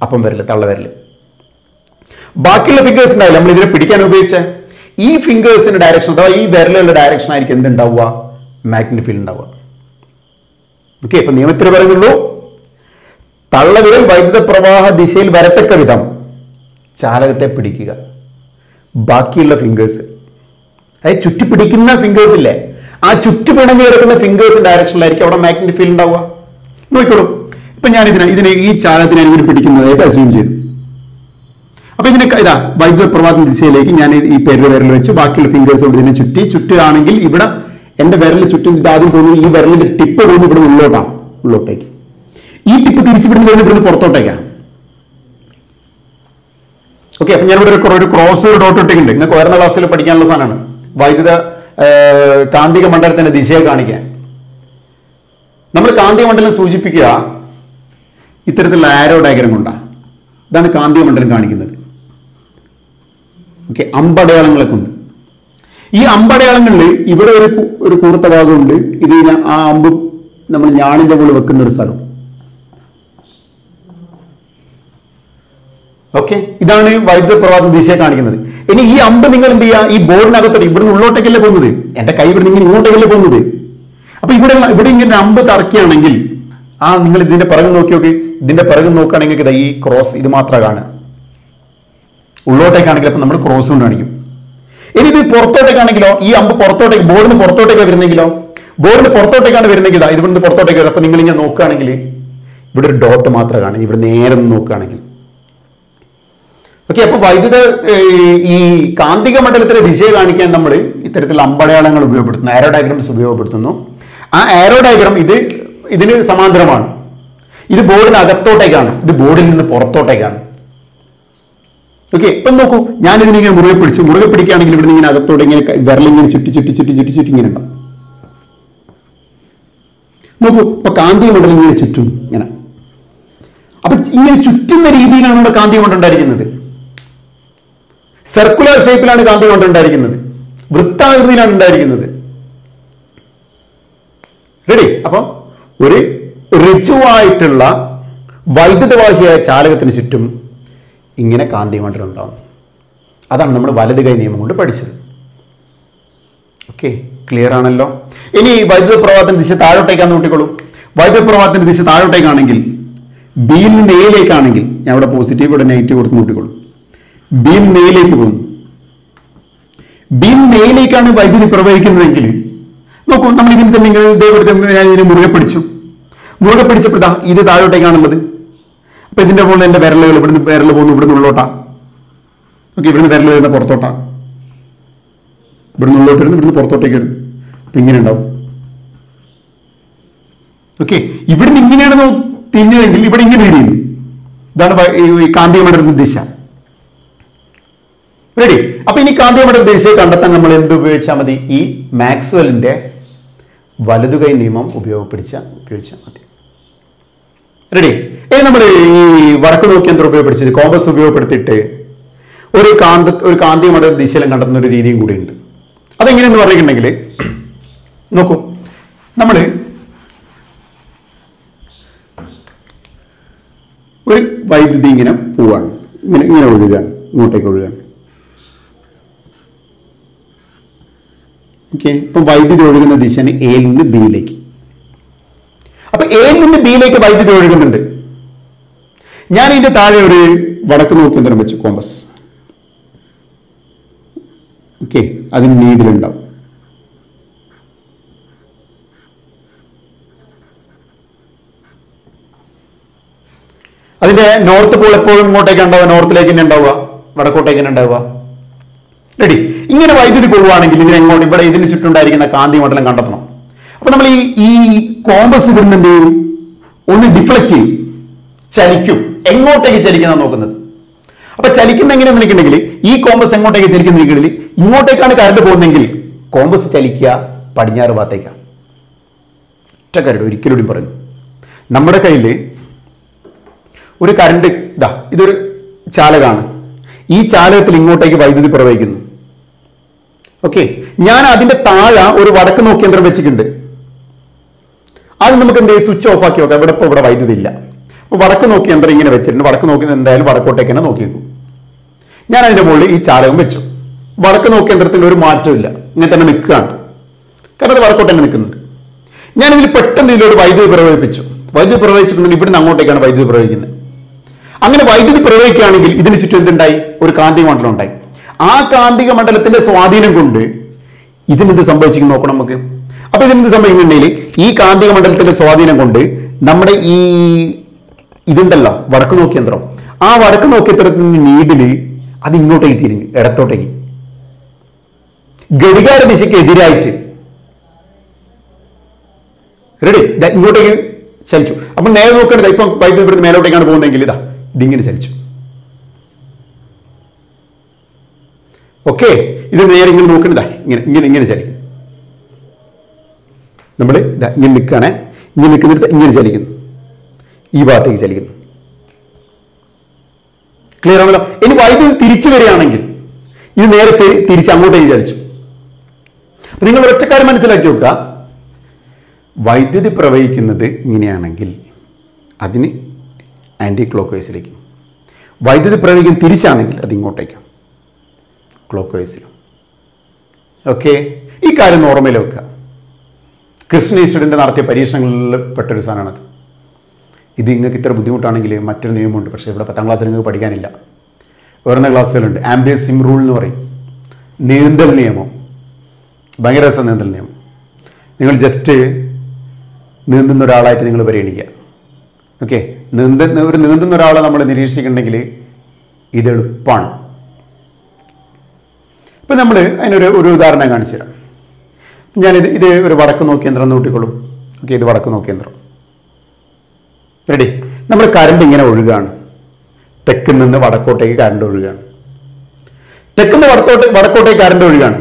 അപ്പം വിരൽ, തള്ളവിരൽ. ബാക്കിയുള്ള ഫിംഗേഴ്സ് ഉണ്ടാവില്ല നമ്മൾ ഇതിനെ പിടിക്കാൻ ഉപയോഗിച്ച ഈ ഫിംഗേഴ്സിന്റെ ഡയറക്ഷൻ അഥവാ ഈ വിരലുള്ള ഡയറക്ഷൻ ആയിരിക്കും എന്തുണ്ടാവുക, മാഗ്നറ്റിക് ഫീൽഡ് ഉണ്ടാവുക. ഓക്കെ, ഇപ്പൊ നിയമത്തിൽ പറയുന്നുള്ളൂ, തള്ളവിരൽ വൈദ്യുത പ്രവാഹ ദിശയിൽ വരത്തക്ക വിധം ചാലകത്തെ പിടിക്കുക. ബാക്കിയുള്ള ഫിംഗേഴ്സ് അതായത് ചുറ്റിപ്പിടിക്കുന്ന ഫിംഗേഴ്സ് ഇല്ലേ, ആ ചുറ്റുപിണങ്ങി കിടക്കുന്ന ഫിംഗേഴ്സ് ഡയറക്ഷനിലായിരിക്കും അവിടെ മാഗ്നറ്റിക് ഫീൽഡ് ഉണ്ടാവുക. നോക്കിക്കോളൂ, ഇപ്പൊ ഞാൻ ഇതിനെ ഈ ചാലകത്തിനെ ഇങ്ങനെ പിടിക്കുന്നതായിട്ട് അസ്യൂം ചെയ്തു. അപ്പൊ ഇതാ വൈദ്യുത പ്രവാഹത്തിന്റെ ദിശയിലേക്ക് ഞാൻ ഈ വിരൽ വെച്ചു, ബാക്കിയുള്ള ഫിംഗേഴ്സ് കൊണ്ട് ഇതിനെ ചുറ്റുകയാണെങ്കിൽ ഇവിടെ എന്റെ വിരൽ ചുറ്റും ഇത് ആദ്യം പോകുന്നത് ഈ വിരലിന്റെ ടിപ്പ് പോകുന്നത് ഇവിടെ ഉള്ളോട്ടേക്ക്. ഈ ടിപ്പ് തിരിച്ചു ഇവിടുന്ന് പുറത്തോട്ടേക്കാണ്. ഓക്കെ, അപ്പൊ ഞാനിവിടെ ഒരു ക്രോസ് ഡോട്ട് ഇട്ടിട്ടുണ്ട്. നിങ്ങൾക്ക് വരുന്ന ക്ലാസ്സിൽ പഠിക്കാനുള്ള സാധനമാണ് വൈദ്യുത കാന്തിക മണ്ഡലത്തിന്റെ ദിശയെ കാണിക്കാൻ. നമ്മൾ കാന്തിക മണ്ഡലം സൂചിപ്പിക്കുക ഇത്തരത്തിലുള്ള ആരോ ഡയഗ്രം കൊണ്ടാണ്. ഇതാണ് കാന്തിക മണ്ഡലം കാണിക്കുന്നത്. ഓക്കെ, അമ്പടയാളങ്ങളെ കൊണ്ട്. ഈ അമ്പടയാളങ്ങളിൽ ഇവിടെ ഒരു കൂർത്ത ഭാഗമുണ്ട്. ഇത് ആ അമ്പ് നമ്മൾ ഞാണിന്റെ മുകളിൽ വെക്കുന്ന ഒരു സ്ഥലം. ഓക്കെ, ഇതാണ് വൈദ്യുത പ്രവാഹ ദിശയെ കാണിക്കുന്നത്. ഇനി ഈ അമ്പ് നിങ്ങൾ എന്ത് ചെയ്യുക, ഈ ബോർഡിനകത്തോട്ട് ഇവിടുന്ന് ഉള്ളോട്ടേക്കല്ലേ പോകുന്നത്, എന്റെ കൈ ഇവിടെ ഇങ്ങനെ ഇങ്ങോട്ടേക്കല്ലേ പോകുന്നത്. അപ്പൊ ഇവിടെ ഇങ്ങനെ അമ്പ് തറക്കുകയാണെങ്കിൽ നിങ്ങൾ ഇതിന്റെ പിറകം നോക്കി ഇതിന്റെ പിറകം നോക്കുകയാണെങ്കിൽ ഈ ക്രോസ് ഇത് മാത്രം കാണുക. ഉള്ളോട്ടേക്കാണെങ്കിൽ അപ്പൊ നമ്മൾ ക്രോസ് കൊണ്ട് കാണിക്കും. ഇനി ഇത് പുറത്തോട്ടേക്കാണെങ്കിലോ, ഈ അമ്പ് പുറത്തോട്ടേക്ക് ബോർഡിന് പുറത്തോട്ടേക്ക് വരുന്നെങ്കിലോ, ബോർഡിന് പുറത്തോട്ടേക്കാണ് വരുന്നെങ്കിൽ ഇത് ഇവിടുന്ന് പുറത്തോട്ടേക്ക് വരും. അപ്പൊ നിങ്ങൾ ഇങ്ങനെ നോക്കുകയാണെങ്കിൽ ഇവിടെ ഒരു ഡോട്ട് മാത്രം കാണും, ഇവിടെ നേരെ നോക്കുകയാണെങ്കിൽ. ഓക്കെ, അപ്പൊ വൈദ്യുത ഈ കാന്തിക മണ്ഡലത്തിലെ ദിശയെ കാണിക്കാൻ നമ്മൾ ഇത്തരത്തിലുള്ള അമ്പടയാളങ്ങൾ ഉപയോഗപ്പെടുത്തുന്നു, ആരോ ഡയഗ്രംസ് ഉപയോഗപ്പെടുത്തുന്നു. ആ ആരോ ഡയഗ്രം ഇതിന് സമാന്തരമാണ്. ഇത് ബോർഡിന് അകത്തോട്ടേക്കാണ്, ഇത് ബോർഡിൽ നിന്ന് പുറത്തോട്ടേക്കാണ്. ഓക്കെ, ഇപ്പം നോക്കൂ, ഞാൻ ഇതിനിങ്ങനെ മുറുകെ പിടിക്കുകയാണെങ്കിൽ ഇവിടെ ഇങ്ങനെ അകത്തോടെ ഇങ്ങനെ വിരലിങ്ങനെ ചുറ്റി ഇങ്ങനെ ഉണ്ടാവും. നോക്കൂ, ഇപ്പൊ കാന്തിക മണ്ഡലം ഇങ്ങനെ ചുറ്റും ഇങ്ങനെ. അപ്പൊ ഇങ്ങനെ ചുറ്റുന്ന രീതിയിലാണ് ഇവിടെ കാന്തിക മണ്ഡലം ഉണ്ടായിരിക്കുന്നത്. സർക്കുലർ ഷേപ്പിലാണ് കാന്തിക മണ്ഡലം ഉണ്ടായിരിക്കുന്നത്, വൃത്താകൃതിയിലാണ് ഉണ്ടായിരിക്കുന്നത്. റെഡി? അപ്പം ഒരു ഋജുവായിട്ടുള്ള വൈദ്യുതവാഹിയായ ചാലകത്തിന് ചുറ്റും ഇങ്ങനെ കാന്തിക മണ്ഡലം ഉണ്ടാവും. അതാണ് നമ്മൾ വലത് കൈ നിയമം കൊണ്ട് പഠിച്ചത്. ഓക്കെ, ക്ലിയർ ആണല്ലോ. ഇനി വൈദ്യുത പ്രവാഹത്തിന്റെ ദിശ താഴോട്ടേക്കാന്ന് കൂട്ടിക്കോളൂ. വൈദ്യുത പ്രവാഹത്തിന്റെ ദിശ താഴോട്ടേക്കാണെങ്കിൽ ബിയിൽ നിന്ന് എയിലേക്കാണെങ്കിൽ, ഞാൻ ഇവിടെ പോസിറ്റീവ് ഇവിടെ നെഗറ്റീവ് കൊടുത്ത് കൂട്ടിക്കോളൂ. ബിയിൽ നിന്ന് എയിലേക്ക് പോകുന്നു. ബിയിൽ നിന്ന് എയിലേക്കാണ് വൈദ്യുതി പ്രവഹിക്കുന്നതെങ്കിൽ നോക്കൂ, നമ്മൾ ഇതിന് തന്നെ ഞാൻ ഇതിന് മുറുകെ പിടിച്ചപ്പോഴാ ഇത് താഴോട്ടേക്കാണുള്ളത്. അപ്പൊ ഇതിന്റെ മുകളിൽ എന്റെ വിരലുകൾ വിരൽ പോകുന്നു ഇവിടുന്ന് ഉള്ളോട്ടാ. ഓക്കെ, ഇവിടുന്ന് വിരൽ വരുന്ന പുറത്തോട്ടാ, ഇവിടുന്ന് ഉള്ളോട്ട് വരുന്നു, ഇവിടുന്ന് പുറത്തോട്ടേക്ക് വരുന്നു. അപ്പൊ ഇങ്ങനെ ഉണ്ടാവും. ഓക്കെ, ഇവിടുന്ന് ഇങ്ങനെയാണ് തിരിഞ്ഞതെങ്കിൽ ഇവിടെ ഇങ്ങനെ തിരിയുന്നു. ഇതാണ് ഈ കാന്തിക മണ്ഡലത്തിന്റെ ദിശ. റെഡി? അപ്പൊ ഇനി കാന്തിക മണ്ഡല ദിശയെ കണ്ടെത്താൻ നമ്മൾ എന്ത് ഉപയോഗിച്ചാൽ മതി? ഈ മാക്സ്വെല്ലിന്റെ വലതുകൈ നിയമം ഉപയോഗിച്ചാൽ മതി. റെഡി? ഇനി നമ്മൾ ഈ വടക്ക് നോക്കി യന്ത്രം ഉപയോഗപ്പെടുത്തിയത് കോമ്പസ് ഉപയോഗപ്പെടുത്തിയിട്ട് ഒരു കാന്തിക മണ്ഡല ദിശയിലും കണ്ടെത്തുന്ന ഒരു രീതിയും കൂടിയുണ്ട്. അതെങ്ങനെയെന്ന് പറഞ്ഞിട്ടുണ്ടെങ്കിൽ നോക്കൂ, നമ്മൾ ഒരു വൈദ്യുതി ഇങ്ങനെ പോവാണ്, ഇങ്ങനെ ഒഴുകുകയാണ്, ഇങ്ങോട്ടേക്ക് ഒഴുകുകയാണ്. ഓക്കെ, ഇപ്പം വൈദ്യുതി ഒഴുകുന്ന ദിശയാണ് എയിൽ നിന്ന് ബിയിലേക്ക്. അപ്പൊ എയിൽ നിന്ന് ബിയിലേക്ക് വൈദ്യുതി ഒഴുകുന്നുണ്ട്. ഞാൻ ഇതിന്റെ താഴെ ഒരു വടക്ക് നോക്കി യന്ത്രം വെച്ചു, കോമ്പസ്. ഓക്കെ, അതിന് നീഡിലുണ്ടാവും. അതിന്റെ നോർത്ത് പോൾ എപ്പോഴും ഇങ്ങോട്ടേക്ക് ഉണ്ടാവുക, നോർത്തിലേക്ക് തന്നെ ഉണ്ടാവുക, വടക്കോട്ടേക്ക് തന്നെ ഉണ്ടാവുക. റെഡി? ഇങ്ങനെ വൈദ്യുതി പോവുകയാണെങ്കിൽ ഇതിനെങ്ങോട്ട് ഇവിടെ ഇതിന് ചുറ്റുണ്ടായിരിക്കുന്ന കാന്തിക മണ്ഡലം കണ്ടെത്തണം. അപ്പൊ നമ്മൾ ഈ കോമ്പസ് ഇവിടുന്ന് എന്ത് ചെയ്യും? ഒന്ന് ഡിഫ്ലക്റ്റ് ചെയ്യും, ചലിക്കും. എങ്ങോട്ടേക്ക് ചലിക്കുന്ന നോക്കുന്നത്. അപ്പൊ ചലിക്കുന്ന എങ്ങനെയാന്ന് വെച്ചിട്ടുണ്ടെങ്കിൽ ഈ കോമ്പസ് എങ്ങോട്ടേക്ക് ചലിക്കുന്നെങ്കിൽ ഇങ്ങോട്ടേക്കാണ് കറണ്ട് പോകുന്നതെങ്കിൽ കോമ്പസ് ചലിക്കുക പടിഞ്ഞാറ് ഭാഗത്തേക്കാണ്. ഒറ്റ കരട് ഒരിക്കലൂടെ പറഞ്ഞു. നമ്മുടെ കയ്യിൽ ഒരു കറണ്ട് ഇതൊരു ചാലകമാണ്. ഈ ചാലകത്തിൽ ഇങ്ങോട്ടേക്ക് വൈദ്യുതി പ്രവഹിക്കുന്നു. ഓക്കെ, ഞാൻ അതിന്റെ താഴെ ഒരു വടക്ക് നോക്കി യന്ത്രം വെച്ചിട്ടുണ്ട്. അത് നമുക്ക് എന്ത് ചെയ്യും? സ്വിച്ച് ഓഫ് ആക്കി നോക്കാം. ഇവിടെ വൈദ്യുതി ഇല്ല. അപ്പൊ വടക്ക് നോക്കി യന്ത്രം ഇങ്ങനെ വെച്ചിട്ടുണ്ട്. വടക്ക് നോക്കി എന്തായാലും വടക്കോട്ടേക്ക് തന്നെ നോക്കിയേക്കും. ഞാൻ അതിന്റെ മുകളിൽ ഈ ചാലകം വെച്ചു. വടക്ക് നോക്കി യന്ത്രത്തിൽ ഒരു മാറ്റവും ഇല്ല, ഇങ്ങനെ തന്നെ നിൽക്കുകയാണ്. കാരണം അത് വടക്കോട്ട് തന്നെ നിൽക്കുന്നുണ്ട്. ഞാനിതിൽ പെട്ടെന്ന് ഇതിലൊരു വൈദ്യുതി പ്രവഹിപ്പിച്ചു. വൈദ്യുതി പ്രവഹിച്ചിട്ടുണ്ടെങ്കിൽ ഇവിടുന്ന് അങ്ങോട്ടേക്കാണ് വൈദ്യുതി പ്രവഹിക്കുന്നത്. അങ്ങനെ വൈദ്യുതി പ്രവഹിക്കുകയാണെങ്കിൽ ഇതിന് ചുറ്റും എന്തുണ്ടായി? ഒരു കാന്തിക മണ്ഡലം ഉണ്ടായി. ആ കാന്തിക മണ്ഡലത്തിന്റെ സ്വാധീനം കൊണ്ട് ഇതിനെന്ത് സംഭവിച്ചിരിക്കും നോക്കണം നമുക്ക്. അപ്പൊ ഇതിനെന്ത് സംഭവിക്കുന്നുണ്ടെങ്കിൽ ഈ കാന്തിക മണ്ഡലത്തിന്റെ സ്വാധീനം കൊണ്ട് നമ്മുടെ ഈ ഇതുണ്ടല്ലോ വടക്ക് നോക്കി യന്ത്രം, ആ വടക്ക് നോക്കി യന്ത്രത്തിന്റെ നീഡില് അത് ഇങ്ങോട്ടേക്ക് തിരിഞ്ഞു, ഇടത്തോട്ടേക്ക്, ഘടികാര ദിശയ്ക്ക് എതിരായിട്ട്. റെഡി? ഇങ്ങോട്ടേക്ക് ചലിച്ചു. അപ്പൊ നേരെ നോക്കേണ്ടത് ഇപ്പൊ വൈദ്യുതി ഇവിടുന്ന് മേലോട്ടേക്കാണ് പോകുന്നതെങ്കിൽ ഇതാ ഇതിങ്ങനെ ചലിച്ചു. ഓക്കെ, ഇത് നേരെ ഇങ്ങനെ നോക്കേണ്ടതാ, ഇങ്ങനെ ഇങ്ങനെ ഇങ്ങനെ ചലിക്കും. നമ്മൾ ഇതാ ഇങ്ങനെ നിൽക്കുകയാണെ, ഇങ്ങനെ നിൽക്കുന്നിടത്ത് ഇങ്ങനെ ചലിക്കുന്നു, ഈ ഭാഗത്തേക്ക് ചലിക്കുന്നു. ക്ലിയർ ആണല്ലോ? ഇനി വൈദ്യുതി തിരിച്ചു വരികയാണെങ്കിൽ ഇത് നേരെ തിരിച്ച് അങ്ങോട്ടേക്ക് ചലിച്ചു. അപ്പൊ നിങ്ങൾ ഒറ്റക്കാര്യം മനസ്സിലാക്കി നോക്കുക, വൈദ്യുതി പ്രവഹിക്കുന്നത് ഇങ്ങനെയാണെങ്കിൽ അതിന് ആന്റി ക്ലോക്ക് വൈസിലേക്കും, വൈദ്യുതി പ്രവഹിക്കുന്നത് തിരിച്ചാണെങ്കിൽ അത് ഇങ്ങോട്ടേക്കും, ക്ലോക്ക് വൈസിലും. ഓക്കെ, ഈ കാര്യം ഓർമ്മയിൽ വെക്കുക. ക്രിസ്ത്യൻ ഇൻസ്റ്റിറ്റ്യൂട്ടിൻ്റെ നടത്തിയ പരീക്ഷണങ്ങളിൽ പെട്ടൊരു സാധനമാണത്. ഇത് നിങ്ങൾക്ക് ഇത്ര ബുദ്ധിമുട്ടാണെങ്കിൽ മറ്റൊരു നിയമമുണ്ട്, പക്ഷേ ഇവിടെ 10ാം ക്ലാസ്സിൽ നിങ്ങൾക്ക് പഠിക്കാനില്ല. ഉയർന്ന ക്ലാസ്സുകളുണ്ട്. ആംബിയർ സിം റൂൾ എന്ന് പറയും, നീന്തൽ നിയമം. ഭയങ്കര രസം നീന്തൽ നിയമം. നിങ്ങൾ ജസ്റ്റ് നീന്തുന്ന ഒരാളായിട്ട് നിങ്ങൾ പരിഗണിക്കുക. ഓക്കെ, നീന്തുന്ന ഒരാളെ നമ്മൾ നിരീക്ഷിക്കുന്നുണ്ടെങ്കിൽ ഇത് എളുപ്പമാണ്. ഇപ്പം നമ്മൾ അതിനൊരു ഉദാഹരണം കാണിച്ചു തരാം. ഇത് ഒരു വടക്ക് നോക്കി യന്ത്രം നോട്ടിക്കൊള്ളും. ഓക്കെ, ഇത് വടക്ക് നോക്കി യന്ത്രം. റെഡി? നമ്മൾ കറണ്ട് ഇങ്ങനെ ഒഴുകുകയാണ്, തെക്കിൽ നിന്ന് വടക്കോട്ടേക്ക് കറണ്ട് ഒഴുകുകയാണ്, തെക്കിൽ നിന്ന് വടക്കോട്ടേക്ക് കറണ്ട് ഒഴുകുകയാണ്.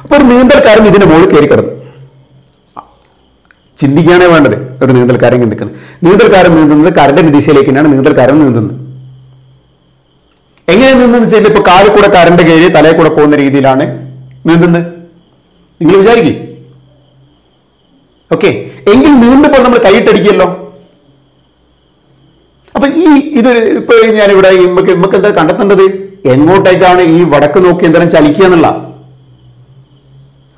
അപ്പോൾ ഒരു നീന്തൽക്കാരൻ ഇതിൻ്റെ മുകളിൽ കയറി കിടന്നു. ചിന്തിക്കുകയാണേ വേണ്ടത്. ഒരു നീന്തൽക്കാരൻ നിൽക്കുന്നത്, നീന്തൽക്കാരൻ നീന്തുന്നത് കറണ്ടിന്റെ ദിശയിലേക്ക് തന്നെയാണ് നീന്തൽക്കാരൻ നീന്തുന്നത്. എങ്ങനെ നീന്തുന്നത് വെച്ചാൽ ഇപ്പൊ കാലിൽ കൂടെ കറണ്ട് കയറി തലയിൽ കൂടെ പോകുന്ന രീതിയിലാണ് നീന്തുന്നത്. നിങ്ങൾ വിചാരിക്കും. ഓക്കെ, എങ്കിൽ നീന്തുമ്പോൾ നമ്മൾ കൈയിട്ടടിക്കുമല്ലോ. അപ്പൊ ഇതൊരു ഇപ്പൊ ഞാനിവിടെ നമുക്ക് എന്താ കണ്ടെത്തേണ്ടത്? എങ്ങോട്ടേക്കാണ് ഈ വടക്ക് നോക്കി യന്ത്രം ചലിക്കുക എന്നുള്ള.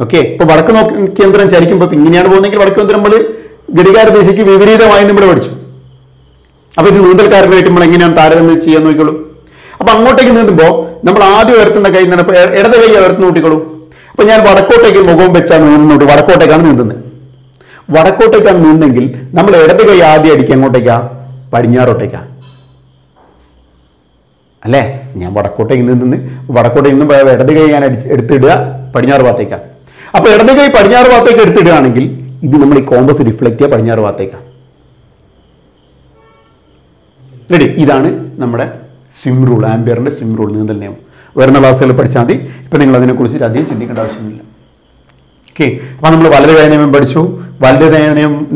ഓക്കെ, ഇപ്പൊ വടക്ക് നോക്കി യന്ത്രം ചലിക്കുമ്പോൾ ഇങ്ങനെയാണ് പോകുന്നതെങ്കിൽ വടക്ക് യന്ത്രം നമ്മൾ ഘടികാര ദിശയ്ക്ക് വിപരീതമായി നമ്മൾ പഠിച്ചു. അപ്പൊ ഇത് നീന്തൽക്കാരനായിട്ട് നമ്മൾ എങ്ങനെയാണ് താരതമ്യം ചെയ്യാൻ നോക്കിക്കോളൂ. അപ്പൊ അങ്ങോട്ടേക്ക് നീന്തുമ്പോൾ നമ്മൾ ആദ്യം ഉയർത്തുന്ന കൈ നിന്നപ്പോ ഇടത് കൈ ഉയർത്തി നോക്കിക്കോളൂ. അപ്പൊ ഞാൻ വടക്കോട്ടേക്ക് മുഖം വെച്ചാണ് നീന്തുന്നത്, വടക്കോട്ടേക്കാണ് നീന്തുന്നത്. വടക്കോട്ടേക്കാണ് നീന്തെങ്കിൽ നമ്മൾ ഇടത് കൈ ആദ്യം അടിക്കുക എങ്ങോട്ടേക്കാ? പടിഞ്ഞാറോട്ടേക്കാ അല്ലേ? ഞാൻ വടക്കോട്ടേക്ക് നീന്തുന്നു, വടക്കോട്ടേക്ക് നിന്നും ഇടത് കൈ ഞാൻ എടുത്തിടുക പടിഞ്ഞാറ് ഭാഗത്തേക്കാ. അപ്പൊ ഇടത് കൈ പടിഞ്ഞാറ് ഭാഗത്തേക്ക് എടുത്തിടുകയാണെങ്കിൽ ഇത് നമ്മൾ ഈ കോമ്പസ് റിഫ്ലക്ട് ചെയ്യുക പടിഞ്ഞാറ് ഭാഗത്തേക്കാ. റെഡി? ഇതാണ് നമ്മുടെ സ്വിം റൂൾ, ആംബിയറിന്റെ സ്വിം റൂൾ, നീന്തൽ നിയമം. വരുന്ന ക്ലാസ്സുകളിൽ പഠിച്ചാൽ മതി. ഇപ്പൊ നിങ്ങൾ അതിനെക്കുറിച്ച് അധികം ചിന്തിക്കേണ്ട ആവശ്യമില്ല. ഓക്കെ, അപ്പൊ നമ്മൾ വലതുകൈ നിയമം പഠിച്ചു. വലതുകൈ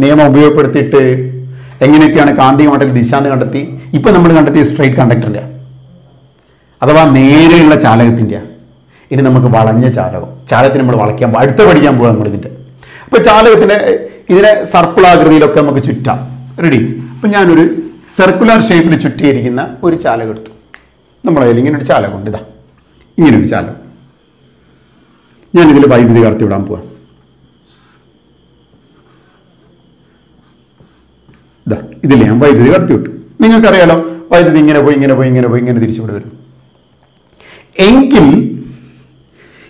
നിയമം ഉപയോഗപ്പെടുത്തിയിട്ട് എങ്ങനെയൊക്കെയാണ് കാന്തിക മണ്ഡലത്തിൽ ദിശാന്ന് കണ്ടെത്തി. ഇപ്പൊ നമ്മൾ കണ്ടെത്തിയ സ്ട്രൈറ്റ് കണ്ടക്ടറിന്റെ അഥവാ നേരെയുള്ള ചാലകത്തിന്റെ. ഇനി നമുക്ക് വളഞ്ഞ ചാലകത്തിന് നമ്മൾ വളയ്ക്കാൻ അടുത്ത പഠിക്കാൻ പോകാം നമ്മൾ ഇതിന്റെ. അപ്പൊ ചാലകത്തിന് ഇതിനെ സർക്കിളാകൃതിയിലൊക്കെ നമുക്ക് ചുറ്റാം. റെഡി? അപ്പൊ ഞാനൊരു സർക്കുലർ ഷേപ്പിൽ ചുറ്റിയിരിക്കുന്ന ഒരു ചാലകം എടുത്തു. നമ്മുടെ കയ്യിൽ ഇങ്ങനെ ഒരു ചാലകമുണ്ട്. ഇതാ ഇങ്ങനൊരു ചാലകം. ഞാനിതിൽ വൈദ്യുതി കടത്തി വിടാൻ പോവാം. ഇതാ ഇതിൽ ഞാൻ വൈദ്യുതി കടത്തി വിട്ടു. നിങ്ങൾക്കറിയാലോ വൈദ്യുതി ഇങ്ങനെ പോയി ഇങ്ങനെ പോയി ഇങ്ങനെ പോയി ഇങ്ങനെ തിരിച്ചിവിടെ വരും. എങ്കിൽ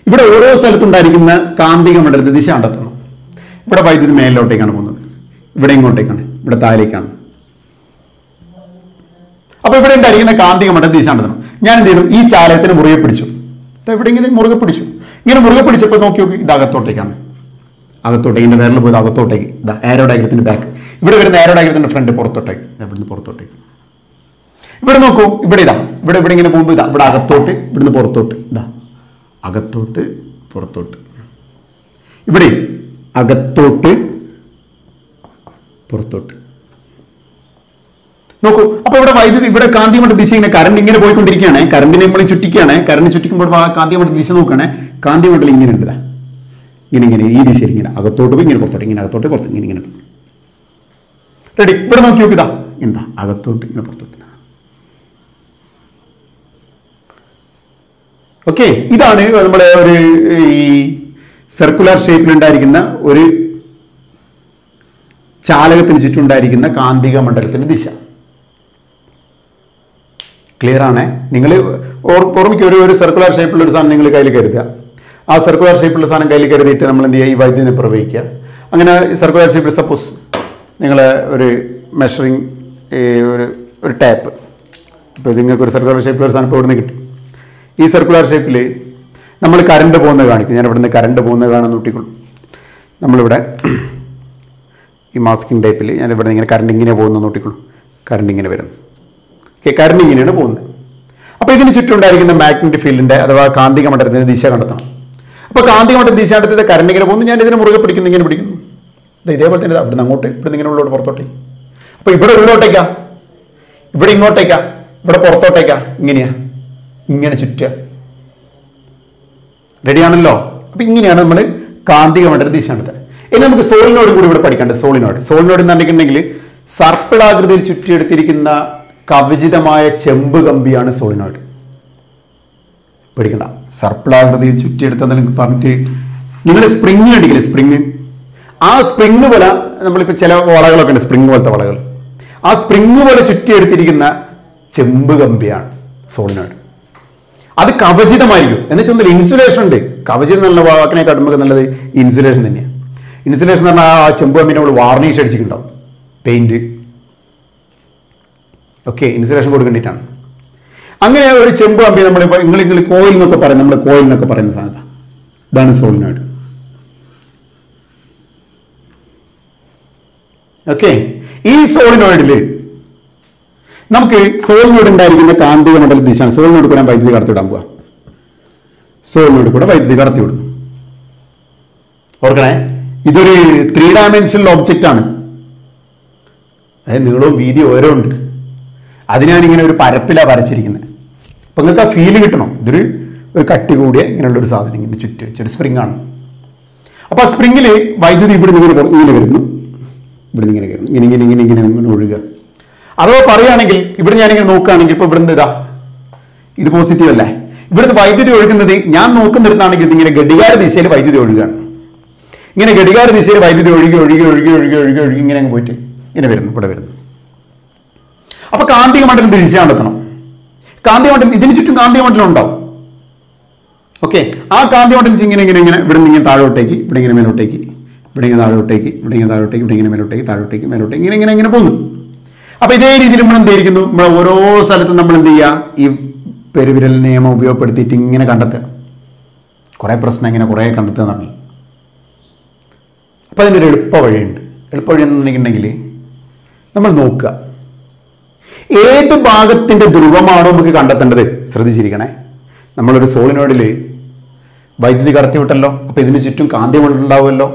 ഇവിടെ ഓരോ സ്ഥലത്തുണ്ടായിരിക്കുന്ന കാന്തിക മണ്ഡലത്തെ ദിശ കണ്ടെത്തണം. ഇവിടെ വൈദ്യുതി മേലോട്ടേക്കാണ് പോകുന്നത്, ഇവിടെ ഇങ്ങോട്ടേക്കാണ്, ഇവിടെ താഴേക്കാണ്. അപ്പൊ ഇവിടെ ഉണ്ടായിരിക്കുന്ന കാന്തിക മണ്ഡലത്തെ ദിശ കണ്ടെത്തണം. ഞാൻ എന്ത് ചെയ്തു? ഈ ചാലകത്തിന് മുറുകെ പിടിച്ചു. ഇവിടെ ഇങ്ങനെ മുറുകെ പിടിച്ചു. ഇങ്ങനെ മുറുകെ പിടിച്ചപ്പോൾ നോക്കി ഇത് അകത്തോട്ടേക്കാണ്. അകത്തോട്ടേക്ക് ഇതിന്റെ വിരൽ പോയത് അകത്തോട്ടേക്ക്. ഇതാ ആരോ ഡയഗ്രത്തിന്റെ ബാക്ക്. ഇവിടെ വരുന്ന ആരോ ഡയഗ്രത്തിന്റെ ഫ്രണ്ട് പുറത്തോട്ടേക്ക്, ഇവിടുന്ന് പുറത്തോട്ടേക്ക്. ഇവിടെ നോക്കൂ, ഇവിടെ ഇതാ ഇവിടെ ഇങ്ങനെ പോകുമ്പോൾ ഇതാ ഇവിടെ അകത്തോട്ട്, ഇവിടുന്ന് പുറത്തോട്ട്, ഇതാ അകത്തോട്ട് പുറത്തോട്ട്, ഇവിടെ അകത്തോട്ട് പുറത്തോട്ട്. നോക്കൂ, അപ്പൊ ഇവിടെ വൈദ്യുതി, ഇവിടെ കാന്തികമണ്ഡല ദിശ ഇങ്ങനെ കറണ്ട് ഇങ്ങനെ പോയിക്കൊണ്ടിരിക്കുകയാണ്. കറണ്ടിനെ നമ്മൾ ചുറ്റിക്കുകയാണ്. കറണ്ട് ചുറ്റിക്കുമ്പോൾ കാന്തികമണ്ഡല ദിശ നോക്കുകയാണ്. കാന്തികമണ്ഡലം ഇങ്ങനെ ഉണ്ട്, ഇങ്ങനെ ഈ ദിശയിൽ ഇങ്ങനെ അകത്തോട്ട് പോയി ഇങ്ങനെ പുറത്തോട്ട്, ഇങ്ങനെ അകത്തോട്ട് പുറത്ത് ഇങ്ങനെ. റെഡി? ഇവിടെ നോക്കി നോക്കിയതാ എന്താ അകത്തോട്ട് ഇങ്ങനെ പുറത്തോട്ട്. ഓക്കെ, ഇതാണ് നമ്മുടെ ഒരു ഈ സർക്കുലർ ഷേപ്പിലുണ്ടായിരിക്കുന്ന ഒരു ചാലകത്തിന് ചുറ്റുണ്ടായിരിക്കുന്ന കാന്തിക മണ്ഡലത്തിന്റെ ദിശ. ക്ലിയർ ആണ്? നിങ്ങൾ ഓർമ്മിക്കുക, ഒരു സർക്കുലർ ഷേപ്പിലുള്ള ഒരു സാധനം നിങ്ങൾ കയ്യിൽ കരുതുക. ആ സർക്കുലർ ഷേപ്പിലുള്ള സാധനം കയ്യിൽ കരുതിയിട്ട് നമ്മൾ എന്ത് ചെയ്യുക, ഈ വൈദ്യുതിനെ പ്രവഹിക്കുക. അങ്ങനെ സർക്കുലർ ഷേപ്പിൽ സപ്പോസ് നിങ്ങൾ ഒരു മെഷറിങ് ഒരു ടാപ്പ്, ഇപ്പോൾ നിങ്ങൾക്ക് ഒരു സർക്കുലർ ഷേപ്പിൽ ഒരു സാധനം ഇപ്പോൾ ഇവിടുന്ന് കിട്ടി. ഈ സർക്കുലർ ഷേപ്പിൽ നമ്മൾ കറണ്ട് പോകുന്നത് കാണിക്കും. ഞാൻ ഇവിടുന്ന് കറണ്ട് പോകുന്നത് കാണാൻ നോട്ടിക്കൊള്ളും. നമ്മളിവിടെ ഈ മാസ്കിംഗ് ടൈപ്പിൽ ഞാൻ ഇവിടെ ഇങ്ങനെ കറണ്ട് ഇങ്ങനെ പോകുന്ന നോട്ടിക്കൊള്ളും. കറണ്ട് ഇങ്ങനെ വരുന്നു. ഓക്കെ, കറണ്ട് ഇങ്ങനെയാണ് പോകുന്നത്. അപ്പോൾ ഇതിന് ചുറ്റുണ്ടായിരിക്കുന്ന മാഗ്നറ്റിക് ഫീൽഡിൻ്റെ അഥവാ കാന്തിക മണ്ഡലത്തിൻ്റെ ദിശ കണ്ടെത്തണം. അപ്പോൾ കാന്തിക മണ്ഡലം ദിശ കണ്ടെത്തിയത് കറണ്ട് ഇങ്ങനെ പോകുന്നു. ഞാൻ ഇതിനെ മുറുകെ പിടിക്കുന്നു, ഇങ്ങനെ പിടിക്കുന്നു. ഇതേപോലെ തന്നെ അവിടെ നിന്ന് അങ്ങോട്ട്, ഇവിടെ ഇങ്ങനെ ഉള്ളോട്ട് പുറത്തോട്ടേക്ക്. അപ്പോൾ ഇവിടെ ഉള്ളോട്ടേക്കാ, ഇവിടെ ഇങ്ങോട്ടേക്കാ, ഇവിടെ പുറത്തോട്ടേക്കാ, ഇങ്ങനെയാ, ഇങ്ങനെ ചുറ്റുക. റെഡിയാണല്ലോ? അപ്പോൾ ഇങ്ങനെയാണ് നമ്മൾ കാന്തിക മണ്ഡലം ദിശ കണ്ടെത്തുക. ഇനി നമുക്ക് സോളിനോടും കൂടി ഇവിടെ പഠിക്കാണ്ട്. സോളിനോട് എന്ന് പറഞ്ഞിട്ടുണ്ടെങ്കിൽ സർപ്പിളാകൃതിയിൽ ചുറ്റിയെടുത്തിരിക്കുന്ന കവചിതമായ ചെമ്പ് കമ്പിയാണ് സോളിനോയിഡ്. പഠിക്കണ്ട. സർപ്പിളാകൃതിയിൽ ചുറ്റിയെടുത്തെന്ന് പറഞ്ഞിട്ട് നിങ്ങൾ സ്പ്രിങ് കണ്ടില്ലേ? സ്പ്രിങ്, ആ സ്പ്രിങ് പോലെ നമ്മളിപ്പോൾ ചില വളകളൊക്കെ ഉണ്ട്, സ്പ്രിങ് പോലത്തെ വളകൾ. ആ സ്പ്രിങ് പോലെ ചുറ്റിയെടുത്തിരിക്കുന്ന ചെമ്പ് കമ്പിയാണ് സോളിനോയിഡ്. അത് കവചിതമായിരിക്കും എന്ന് വെച്ചാൽ ഇൻസുലേഷൻ ഉണ്ട്. കവചിതം എന്നുള്ള വാക്കിനെ കടുമ്പോൾ നല്ലത് ഇൻസുലേഷൻ തന്നെയാണ്. ഇൻസുലേഷൻ എന്ന് പറഞ്ഞാൽ ആ ചെമ്പ് കമ്പിനെ നമ്മൾ വാർണിഷ് അടിച്ചിട്ടുണ്ടാവും, പെയിന്റ്. ഓക്കെ, ഇൻസുലേഷൻ കൊടുക്കേണ്ടിയിട്ടാണ്. അങ്ങനെ ഒരു ചെമ്പ് കമ്പി നമ്മളിപ്പോൾ നിങ്ങൾ കോയിൽ എന്നൊക്കെ പറയും, നമ്മൾ കോയിൽ എന്നൊക്കെ പറയുന്ന സാധനം ഇതാണ് സോളിനോയിഡ്. ഓക്കെ, ഈ സോളിനോയിഡിൽ നമുക്ക് സോളിനോട് ഉണ്ടായിരിക്കുന്ന കാന്തിക മണ്ഡല ദിശയാണ്. സോളിനോട് കൂടെ വൈദ്യുതി കടത്തിവിടാൻ പോവാ. സോളിനോട് കൂടെ വൈദ്യുതി കടത്തിവിടുന്നു. ഓർക്കണേ, ഇതൊരു 3 ഡയമെൻഷണൽ ഒബ്ജക്റ്റ് ആണ്. അതായത് നീളവും വീതി ഓരോ ഉണ്ട്. അതിനാണിങ്ങനെ ഒരു പരപ്പിലാണ് വരച്ചിരിക്കുന്നത്. അപ്പം നിങ്ങൾക്ക് ആ ഫീല് കിട്ടണം. ഇതൊരു കട്ടി കൂടിയ ഇങ്ങനെയുള്ളൊരു സാധനം ഇങ്ങനെ ചുറ്റി വെച്ചൊരു സ്പ്രിങ് ആണ്. അപ്പോൾ ആ സ്പ്രിങ്ങിൽ വൈദ്യുതി ഇവിടെ ഇങ്ങനെ വരുന്നു, ഇവിടെ ഇങ്ങനെ കയറുന്നു, ഇങ്ങനെ ഒഴുകുക. അഥവാ പറയുകയാണെങ്കിൽ ഇവിടെ ഞാനിങ്ങനെ നോക്കുകയാണെങ്കിൽ ഇപ്പോൾ ഇവിടുന്ന് ഇതാ ഇത് പോസിറ്റീവ് അല്ലേ, ഇവിടുന്ന് വൈദ്യുതി ഒഴുകുന്നത് ഞാൻ നോക്കുന്നിടത്താണെങ്കിൽ ഇതിങ്ങനെ ഘടികാര ദിശയിൽ വൈദ്യുതി ഒഴുകുകയാണ്. ഇങ്ങനെ ഘടികാര ദിശയിൽ വൈദ്യുതി ഒഴുകി ഇങ്ങനെ അങ്ങ് പോയിട്ട് ഇങ്ങനെ വരുന്നു, ഇവിടെ വരുന്നു. അപ്പൊ കാന്തിക മണ്ഡലം ദിശ കണ്ടെത്തണം. കാന്തിക മണ്ഡലം, ഇതിന് ചുറ്റും കാന്തിക മണ്ഡലം ഉണ്ടാവും. ഓക്കെ, ആ കാന്തിക മണ്ഡലം ഇങ്ങനെ ഇവിടെ നിന്ന് ഇങ്ങനെ താഴോട്ടേക്ക്, ഇവിടെ ഇങ്ങനെ മേലോട്ടേക്ക്, ഇവിടെ ഇങ്ങനെ താഴോട്ടേക്ക്, ഇവിടെ ഇങ്ങനെ താഴോട്ടേക്ക്, ഇവിടെ ഇങ്ങനെ മേലോട്ടേക്ക്, താഴോട്ടേക്ക്, മേലോട്ടേക്ക്, ഇങ്ങനെ പോകുന്നു. അപ്പൊ ഇതേ രീതിയിൽ നമ്മൾ എന്തായിരിക്കുന്നു, നമ്മൾ ഓരോ സ്ഥലത്തും നമ്മൾ എന്ത് ചെയ്യുക, ഈ പെരുവിരൽ നിയമം ഉപയോഗപ്പെടുത്തിയിട്ട് ഇങ്ങനെ കണ്ടെത്തുക. കുറെ പ്രശ്നം ഇങ്ങനെ കുറെ കണ്ടെത്തുക എന്നാണ്. അപ്പൊ അതിനൊരു എളുപ്പ വഴിയുണ്ട്. എളുപ്പ വഴി എന്നുണ്ടെങ്കിൽ നമ്മൾ നോക്കുക ഏത് ഭാഗത്തിന്റെ ധ്രുവമാണോ നമുക്ക് കണ്ടെത്തേണ്ടത്. ശ്രദ്ധിച്ചിരിക്കണേ, നമ്മളൊരു സോളിനോയിഡിൽ വൈദ്യുതി കടത്തിവിട്ടല്ലോ. അപ്പൊ ഇതിന് ചുറ്റും കാന്തിക മണ്ഡലം ഉണ്ടാവുമല്ലോ.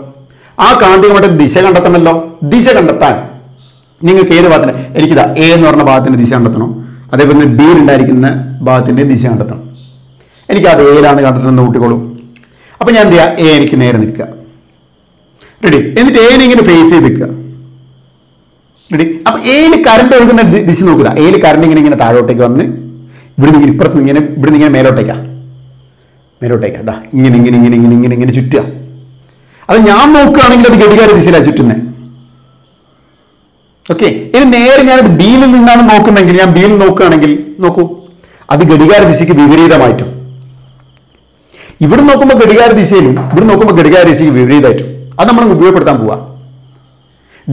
ആ കാന്തിക മണ്ഡലം ദിശ കണ്ടെത്തണമല്ലോ. ദിശ കണ്ടെത്താൻ നിങ്ങൾക്ക് ഏത് ഭാഗത്തിന്, എനിക്കിതാ എ എന്ന് പറഞ്ഞ ഭാഗത്തിന്റെ ദിശ കണ്ടെത്തണം, അതേപോലെ ബി ഉണ്ടായിരിക്കുന്ന ഭാഗത്തിന്റെ ദിശ കണ്ടെത്തണം. എനിക്ക് അത് ഏതാണ് കണ്ടെത്തണം കൂട്ടിക്കോളൂ. അപ്പൊ ഞാൻ എന്ത് ചെയ്യുക, എ എനിക്ക് നേരെ നിൽക്കുക. റെഡി. എന്നിട്ട് എനെ ഇങ്ങനെ ഫേസ് ചെയ്ത് നിൽക്കുക. റെഡി. അപ്പൊ എയിൽ കറണ്ട് ഒഴുകുന്ന ദിശ നോക്കുക. എയിൽ കറണ്ട് ഇങ്ങനെ താഴോട്ടേക്ക് വന്ന് ഇവിടുന്ന് ഇങ്ങനെ ഇപ്പുറത്ത് ഇവിടുന്ന് ഇങ്ങനെ മേലോട്ടേക്കാ അതാ ഇങ്ങനെ ചുറ്റുക. അത് ഞാൻ നോക്കുകയാണെങ്കിൽ അത് ഘടികാര ദിശയിലാണ് ചുറ്റുന്നത്. ഓക്കെ, ഇനി നേരെ ഞാനത് ബിയിൽ നിന്നാണ് നോക്കുന്നതെങ്കിൽ, ഞാൻ ബിയിൽ നോക്കുകയാണെങ്കിൽ നോക്കൂ, അത് ഘടികാര ദിശയ്ക്ക് വിപരീതമായിട്ടും. ഇവിടെ നോക്കുമ്പോൾ ഘടികാര ദിശയിലും ഇവിടെ നോക്കുമ്പോൾ ഘടികാര ദിശയ്ക്ക് വിപരീതമായിട്ടും. അത് നമ്മൾ ഉപയോഗപ്പെടുത്താൻ പോവാ.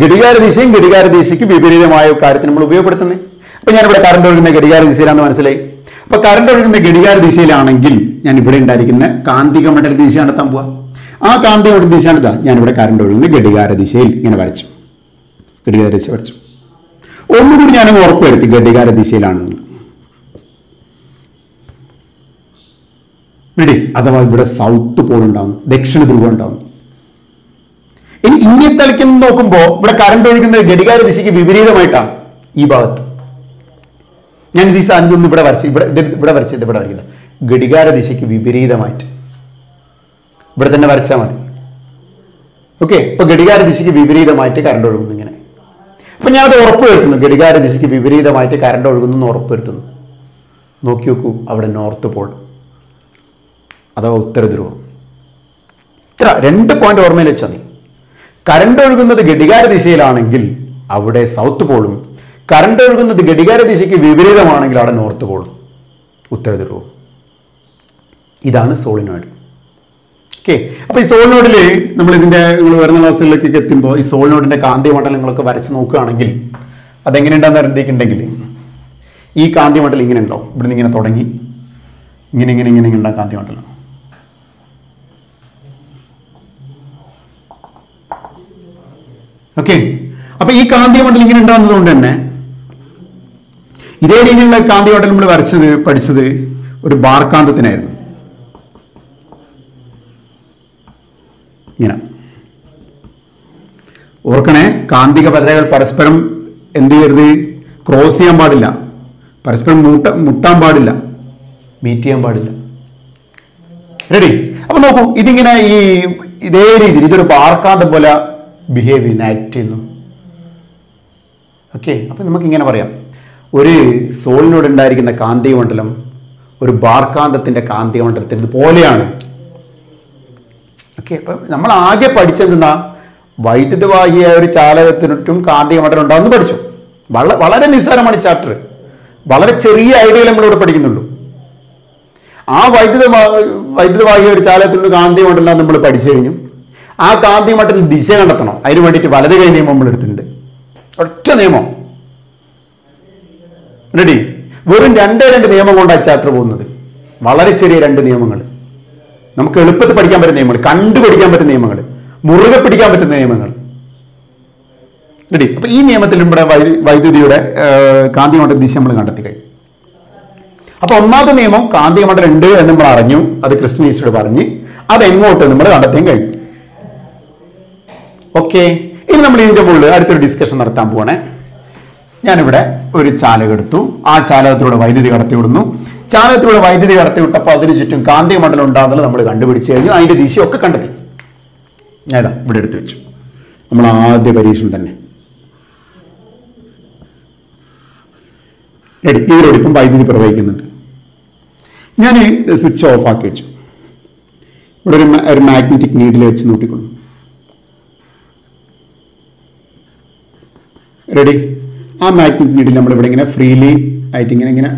ഘടികാര ദിശയും ഘടികാര ദിശയ്ക്ക് വിപരീതമായ കാര്യത്തിന് നമ്മൾ ഉപയോഗപ്പെടുത്തുന്നത്. അപ്പൊ ഞാനിവിടെ കറണ്ട് ഒഴുകുന്ന ഘടികാര ദിശയിലാണെന്ന് മനസ്സിലായി. അപ്പൊ കറണ്ട് ഒഴുകുന്ന ഘടികാര ദിശയിലാണെങ്കിൽ ഞാൻ ഇവിടെ ഉണ്ടായിരിക്കുന്ന കാന്തിക മണ്ഡല ദിശ കണ്ടെത്താൻ പോവാ. ആ കാന്തിക മണ്ഡല ദിശ കണ്ടെത്താൻ ഞാനിവിടെ കറണ്ട് ഒഴുകുന്ന ഘടികാര ദിശയിൽ ഇങ്ങനെ വരച്ചു, ഘടികാര ദിശ വരച്ചു. ഒന്നുകൂടി ഞാൻ ഉറപ്പുവരുത്തി ഘടികാര ദിശയിലാണെന്ന്. റെഡി. അഥവാ ഇവിടെ സൗത്ത് പോൾ ഉണ്ടാവും, ദക്ഷിണ ധ്രുവം ഉണ്ടാവും. ഇനി ഇങ്ങനെ തലയ്ക്കുന്ന നോക്കുമ്പോൾ ഇവിടെ കറണ്ട് ഒഴുകുന്നത് ഘടികാര ദിശയ്ക്ക് വിപരീതമായിട്ടാണ്. ഈ ഭാഗത്ത് ഞാൻ ഈ സാധനം ഇവിടെ വരച്ച് ഇവിടെ വരയ്ക്കുന്നത് ഘടികാര ദിശയ്ക്ക് വിപരീതമായിട്ട് ഇവിടെ തന്നെ വരച്ചാൽ മതി. ഓക്കെ, ഇപ്പൊ ഘടികാര ദിശയ്ക്ക് വിപരീതമായിട്ട് കറണ്ട് ഒഴുകുന്നു ഇങ്ങനെ. അപ്പൊ ഞാനത് ഉറപ്പുവരുത്തുന്നു, ഘടികാര ദിശയ്ക്ക് വിപരീതമായിട്ട് കറണ്ട് ഒഴുകുന്നു ഉറപ്പുവരുത്തുന്നു. നോക്കി നോക്കൂ, അവിടെ നോർത്ത് പോൾ അഥവാ ഉത്തര ധ്രുവം. ഇത്ര 2 പോയിന്റ് ഓർമ്മയിൽ വെച്ചാൽ മതി. കറണ്ട് ഒഴുകുന്നത് ഘടികാര ദിശയിലാണെങ്കിൽ അവിടെ സൗത്ത് പോളും, കറണ്ട് ഒഴുകുന്നത് ഘടികാര ദിശയ്ക്ക് വിപരീതമാണെങ്കിൽ അവിടെ നോർത്ത് പോളും, ഉത്തര ധ്രുവം. ഇതാണ് സോളിനോയിഡ്. ഓക്കെ. അപ്പോൾ ഈ സോളിനോഡിൽ നമ്മൾ നിങ്ങൾ വരുന്ന ക്ലാസ്സുകളിലേക്കൊക്കെ എത്തുമ്പോൾ ഈ സോളിനോഡിൻ്റെ കാന്തിക മണ്ഡലങ്ങളൊക്കെ വരച്ച് നോക്കുകയാണെങ്കിൽ അതെങ്ങനെയുണ്ടാകുന്ന അറിഞ്ഞിട്ടുണ്ടെങ്കിൽ ഈ കാന്തിക മണ്ഡലം ഇങ്ങനെ ഉണ്ടാവും. ഇവിടുന്ന് ഇങ്ങനെ തുടങ്ങി ഇങ്ങനെ ഉണ്ടാകും കാന്തിക മണ്ഡലം. ഓക്കെ. അപ്പോൾ ഈ കാന്തിക മണ്ഡലം ഇങ്ങനെ ഉണ്ടാകുന്നത് കൊണ്ട് തന്നെ ഇതേ രീതിയിലുള്ള കാന്തിക മണ്ഡലം നമ്മൾ പഠിച്ചത് ഒരു ബാർകാന്തത്തിനായിരുന്നു. ഇങ്ങനെ ഓർക്കണേ, കാന്തിക പരതകൾ പരസ്പരം എന്ത് ചെയ്യരുത്? ക്രോസ് ചെയ്യാൻ പാടില്ല, പരസ്പരം മുട്ടാൻ പാടില്ല, മീറ്റ് ചെയ്യാൻ പാടില്ല. റെഡി? അപ്പൊ നോക്കൂ, ഇതിങ്ങനെ ഇതേ രീതിയിൽ ഇതൊരു ബാർകാന്തം പോലെ ബിഹേവ് ചെയ്യുന്നു, ആക്ട് ചെയ്യുന്നു. ഓക്കെ. അപ്പൊ നമുക്ക് ഇങ്ങനെ പറയാം, ഒരു സോളിനോട് ഉണ്ടായിരിക്കുന്ന കാന്തിക മണ്ഡലം ഒരു ബാർകാന്തത്തിന്റെ കാന്തിക മണ്ഡലത്തിന് പോലെയാണ്. ഓക്കെ. അപ്പം നമ്മൾ ആകെ പഠിച്ചെന്താ? വൈദ്യുതവാഹിയായ ഒരു ചാലകത്തിനും കാന്തിക മണ്ഡലം ഉണ്ടാവുമെന്ന് പഠിച്ചു. വളരെ നിസ്സാരമാണ് ഈ ചാപ്റ്റർ. വളരെ ചെറിയ ഐഡിയകൾ നമ്മളിവിടെ പഠിക്കുന്നുള്ളൂ. ആ വൈദ്യുതവാഹിയ ഒരു ചാലകത്തിനും കാന്തിക മണ്ഡലം നമ്മൾ പഠിച്ചു കഴിഞ്ഞു. ആ കാന്തിക മണ്ഡലം ദിശ കണ്ടെത്തണം. അതിന് വേണ്ടിയിട്ട് വലത് കൈ നിയമം നമ്മൾ എടുത്തിട്ടുണ്ട്. ഒറ്റ നിയമം. റെഡി? വെറും രണ്ട് നിയമം കൊണ്ടാണ് ചാപ്റ്റർ പോകുന്നത്. വളരെ ചെറിയ 2 നിയമങ്ങൾ, നമുക്ക് എളുപ്പത്തിൽ പഠിക്കാൻ പറ്റുന്ന നിയമങ്ങൾ, കണ്ടുപഠിക്കാൻ പറ്റുന്ന നിയമങ്ങൾ, മുറുകെ പിടിക്കാൻ പറ്റുന്ന നിയമങ്ങൾ. റെഡി? അപ്പൊ ഈ നിയമത്തിൽ നമ്മുടെ വൈദ്യുതിയുടെ കാന്തിക മണ്ഡല ദിശ നമ്മൾ കണ്ടെത്തി കഴിഞ്ഞു. അപ്പൊ ഒന്നാമത്തെ നിയമം കാന്തിക മണ്ഡലം ഉണ്ട് എന്ന് നമ്മൾ അറിഞ്ഞു. അത് ക്രിസ്റ്റ്യനീസിനോട് പറഞ്ഞ് അതെങ്ങോട്ട് നമ്മൾ കണ്ടെത്താൻ കഴിഞ്ഞു. ഓക്കെ. ഇനി നമ്മൾ ഇതിന്റെ മുകളിൽ അടുത്തൊരു ഡിസ്കഷൻ നടത്താൻ പോവാണേ. ഞാനിവിടെ ഒരു ചാലകം എടുത്തു. ആ ചാലകത്തിലൂടെ വൈദ്യുതി കടത്തിവിടുന്നു. ചാലകത്തിലൂടെ വൈദ്യുതി കടത്തിവിട്ടപ്പോൾ അതിന് ചുറ്റും കാന്തിക മണ്ഡലം ഉണ്ടാകുന്നത് നമ്മൾ കണ്ടുപിടിച്ച് കഴിഞ്ഞു. അതിന്റെ ദിശയൊക്കെ കണ്ടെത്തി. ഞാൻ ഇവിടെ എടുത്തു വെച്ചു. നമ്മൾ ആദ്യ പരീക്ഷണം തന്നെ. റെഡി? ഇതിലൂടെ ഇപ്പം വൈദ്യുതി പ്രവഹിക്കുന്നുണ്ട്. ഞാൻ സ്വിച്ച് ഓഫ് ആക്കി വെച്ചു. ഇവിടെ ഒരു മാഗ്നറ്റിക് നീഡിൽ വെച്ച് നോക്കിക്കൊള്ളു. റെഡി? ആ മാഗ്നറ്റിക് നീഡിൽ നമ്മളിവിടെ ഇങ്ങനെ ഫ്രീലി ആയിട്ട് ഇങ്ങനെ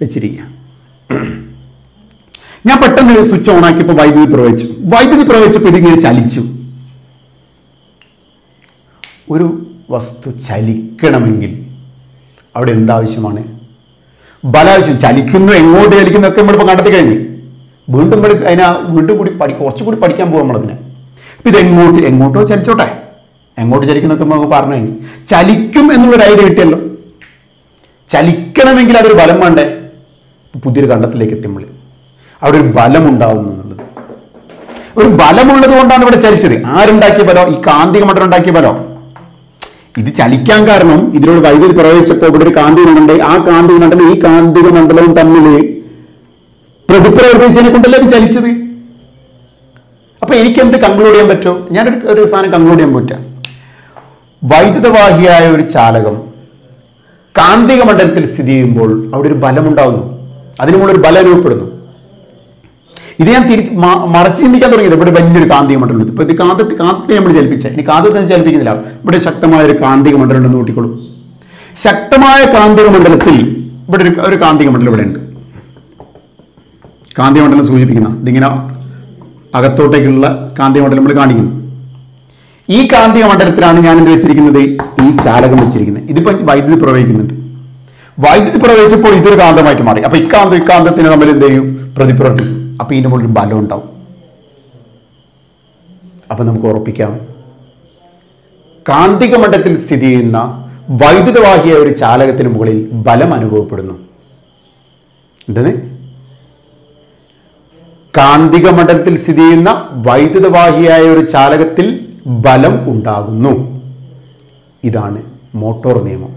വെച്ചിരിക്കുക. ഞാൻ പെട്ടെന്ന് സ്വിച്ച് ഓൺ ആക്കിയപ്പോൾ വൈദ്യുതി പ്രവഹിച്ചപ്പോൾ ഇതിങ്ങനെ ചലിച്ചു. ഒരു വസ്തു ചലിക്കണമെങ്കിൽ അവിടെ എന്താവശ്യമാണ്? ബലാവശ്യം. ചലിക്കുന്നു, എങ്ങോട്ട് ചലിക്കുന്നു ഒക്കെ നമ്മളിപ്പോൾ കണ്ടെത്തി കഴിഞ്ഞു. വീണ്ടും കുറച്ചുകൂടി പഠിക്കാൻ പോകും നമ്മളതിനെ. അപ്പം ഇത് എങ്ങോട്ടോ ചലിച്ചോട്ടെ, എങ്ങോട്ട് ചലിക്കുന്നൊക്കെ നമുക്ക് പറഞ്ഞു കഴിഞ്ഞു. ചലിക്കും എന്നുള്ളൊരു ഐഡിയ കിട്ടിയല്ലോ. ചലിക്കണമെങ്കിൽ അതൊരു ബലം വേണ്ടേ? പുതിയൊരു കണ്ടെത്തിലേക്ക് എത്തുമ്പോൾ അവിടെ ഒരു ബലം ഉണ്ടാകുന്നു എന്നുള്ളത്. ഒരു ബലമുള്ളത് കൊണ്ടാണ് ഇവിടെ ചലിച്ചത്. ആരുണ്ടാക്കിയ ബലം? ഈ കാന്തിക മണ്ഡലം ഉണ്ടാക്കിയ ബലം. ഇത് ചലിക്കാൻ കാരണം ഇതിനോട് വൈദ്യുതി പ്രവഹിച്ചപ്പോൾ ഇവിടെ ഒരു കാന്തിക മണ്ഡലം, ആ കാന്തിക മണ്ഡലം ഈ കാന്തിക മണ്ഡലവും തമ്മിൽ പ്രതിപ്രവർത്തിച്ചതിനെ കൊണ്ടല്ലേ ഇത് ചലിച്ചത്. അപ്പൊ എനിക്കെന്ത് കൺക്ലൂഡ് ചെയ്യാൻ പറ്റുമോ? ഞാനൊരു സാധനം കൺക്ലൂഡ് ചെയ്യാൻ പറ്റാം. വൈദ്യുതവാഹിയായ ഒരു ചാലകം കാന്തിക മണ്ഡലത്തിൽ സ്ഥിതി ചെയ്യുമ്പോൾ അവിടെ ഒരു ബലം ഉണ്ടാകുന്നു. അതിനുമുള്ള ഒരു ബലം രൂപപ്പെടുന്നു. ഇത് ഞാൻ മറച്ച് ചിന്തിക്കാൻ തുടങ്ങിയത്. ഇവിടെ വലിയൊരു കാന്തിക മണ്ഡലം. ഇപ്പൊ ഇത് കാന്തത്തെ നമ്മൾ ചലിപ്പിച്ച, ഇനി കാന്തത്തെ ചലിപ്പിക്കുന്നില്ല. ഇവിടെ ശക്തമായ ഒരു കാന്തിക മണ്ഡലം ഉണ്ടെന്ന് നോക്കിക്കോളൂ. ശക്തമായ കാന്തിക മണ്ഡലത്തിൽ ഇവിടെ ഒരു കാന്തിക മണ്ഡലം ഇവിടെ ഉണ്ട്. കാന്തിക മണ്ഡലം സൂചിപ്പിക്കുന്ന ഇതിങ്ങനെ അകത്തോട്ടേക്കുള്ള കാന്തിക മണ്ഡലം നമ്മൾ കാണിക്കുന്നു. ഈ കാന്തിക മണ്ഡലത്തിലാണ് ഞാൻ എന്ത് വെച്ചിരിക്കുന്നത്? ഈ ചാലകം വെച്ചിരിക്കുന്നത്. ഇതിപ്പോ വൈദ്യുതി പ്രവഹിക്കുന്നുണ്ട്. വൈദ്യുതി പ്രവഹിച്ചപ്പോൾ ഇതൊരു കാന്തമായിട്ട് മാറി. അപ്പൊ ഇക്കാന്തത്തിന് നമ്മൾ എന്ത് ചെയ്യും? പ്രതിപ്രവർത്തിക്കും. അപ്പൊ ഇതിന്റെ മുകളിൽ ബലം ഉണ്ടാവും. അപ്പൊ നമുക്ക് ഉറപ്പിക്കാം, കാന്തിക മണ്ഡലത്തിൽ സ്ഥിതി ചെയ്യുന്ന വൈദ്യുതവാഹിയായ ഒരു ചാലകത്തിന് മുകളിൽ ബലം അനുഭവപ്പെടുന്നു. എന്താണ്? കാന്തിക മണ്ഡലത്തിൽ സ്ഥിതി ചെയ്യുന്ന വൈദ്യുതവാഹിയായ ഒരു ചാലകത്തിൽ ബലം ഉണ്ടാകുന്നു. ഇതാണ് മോട്ടോർ നിയമം.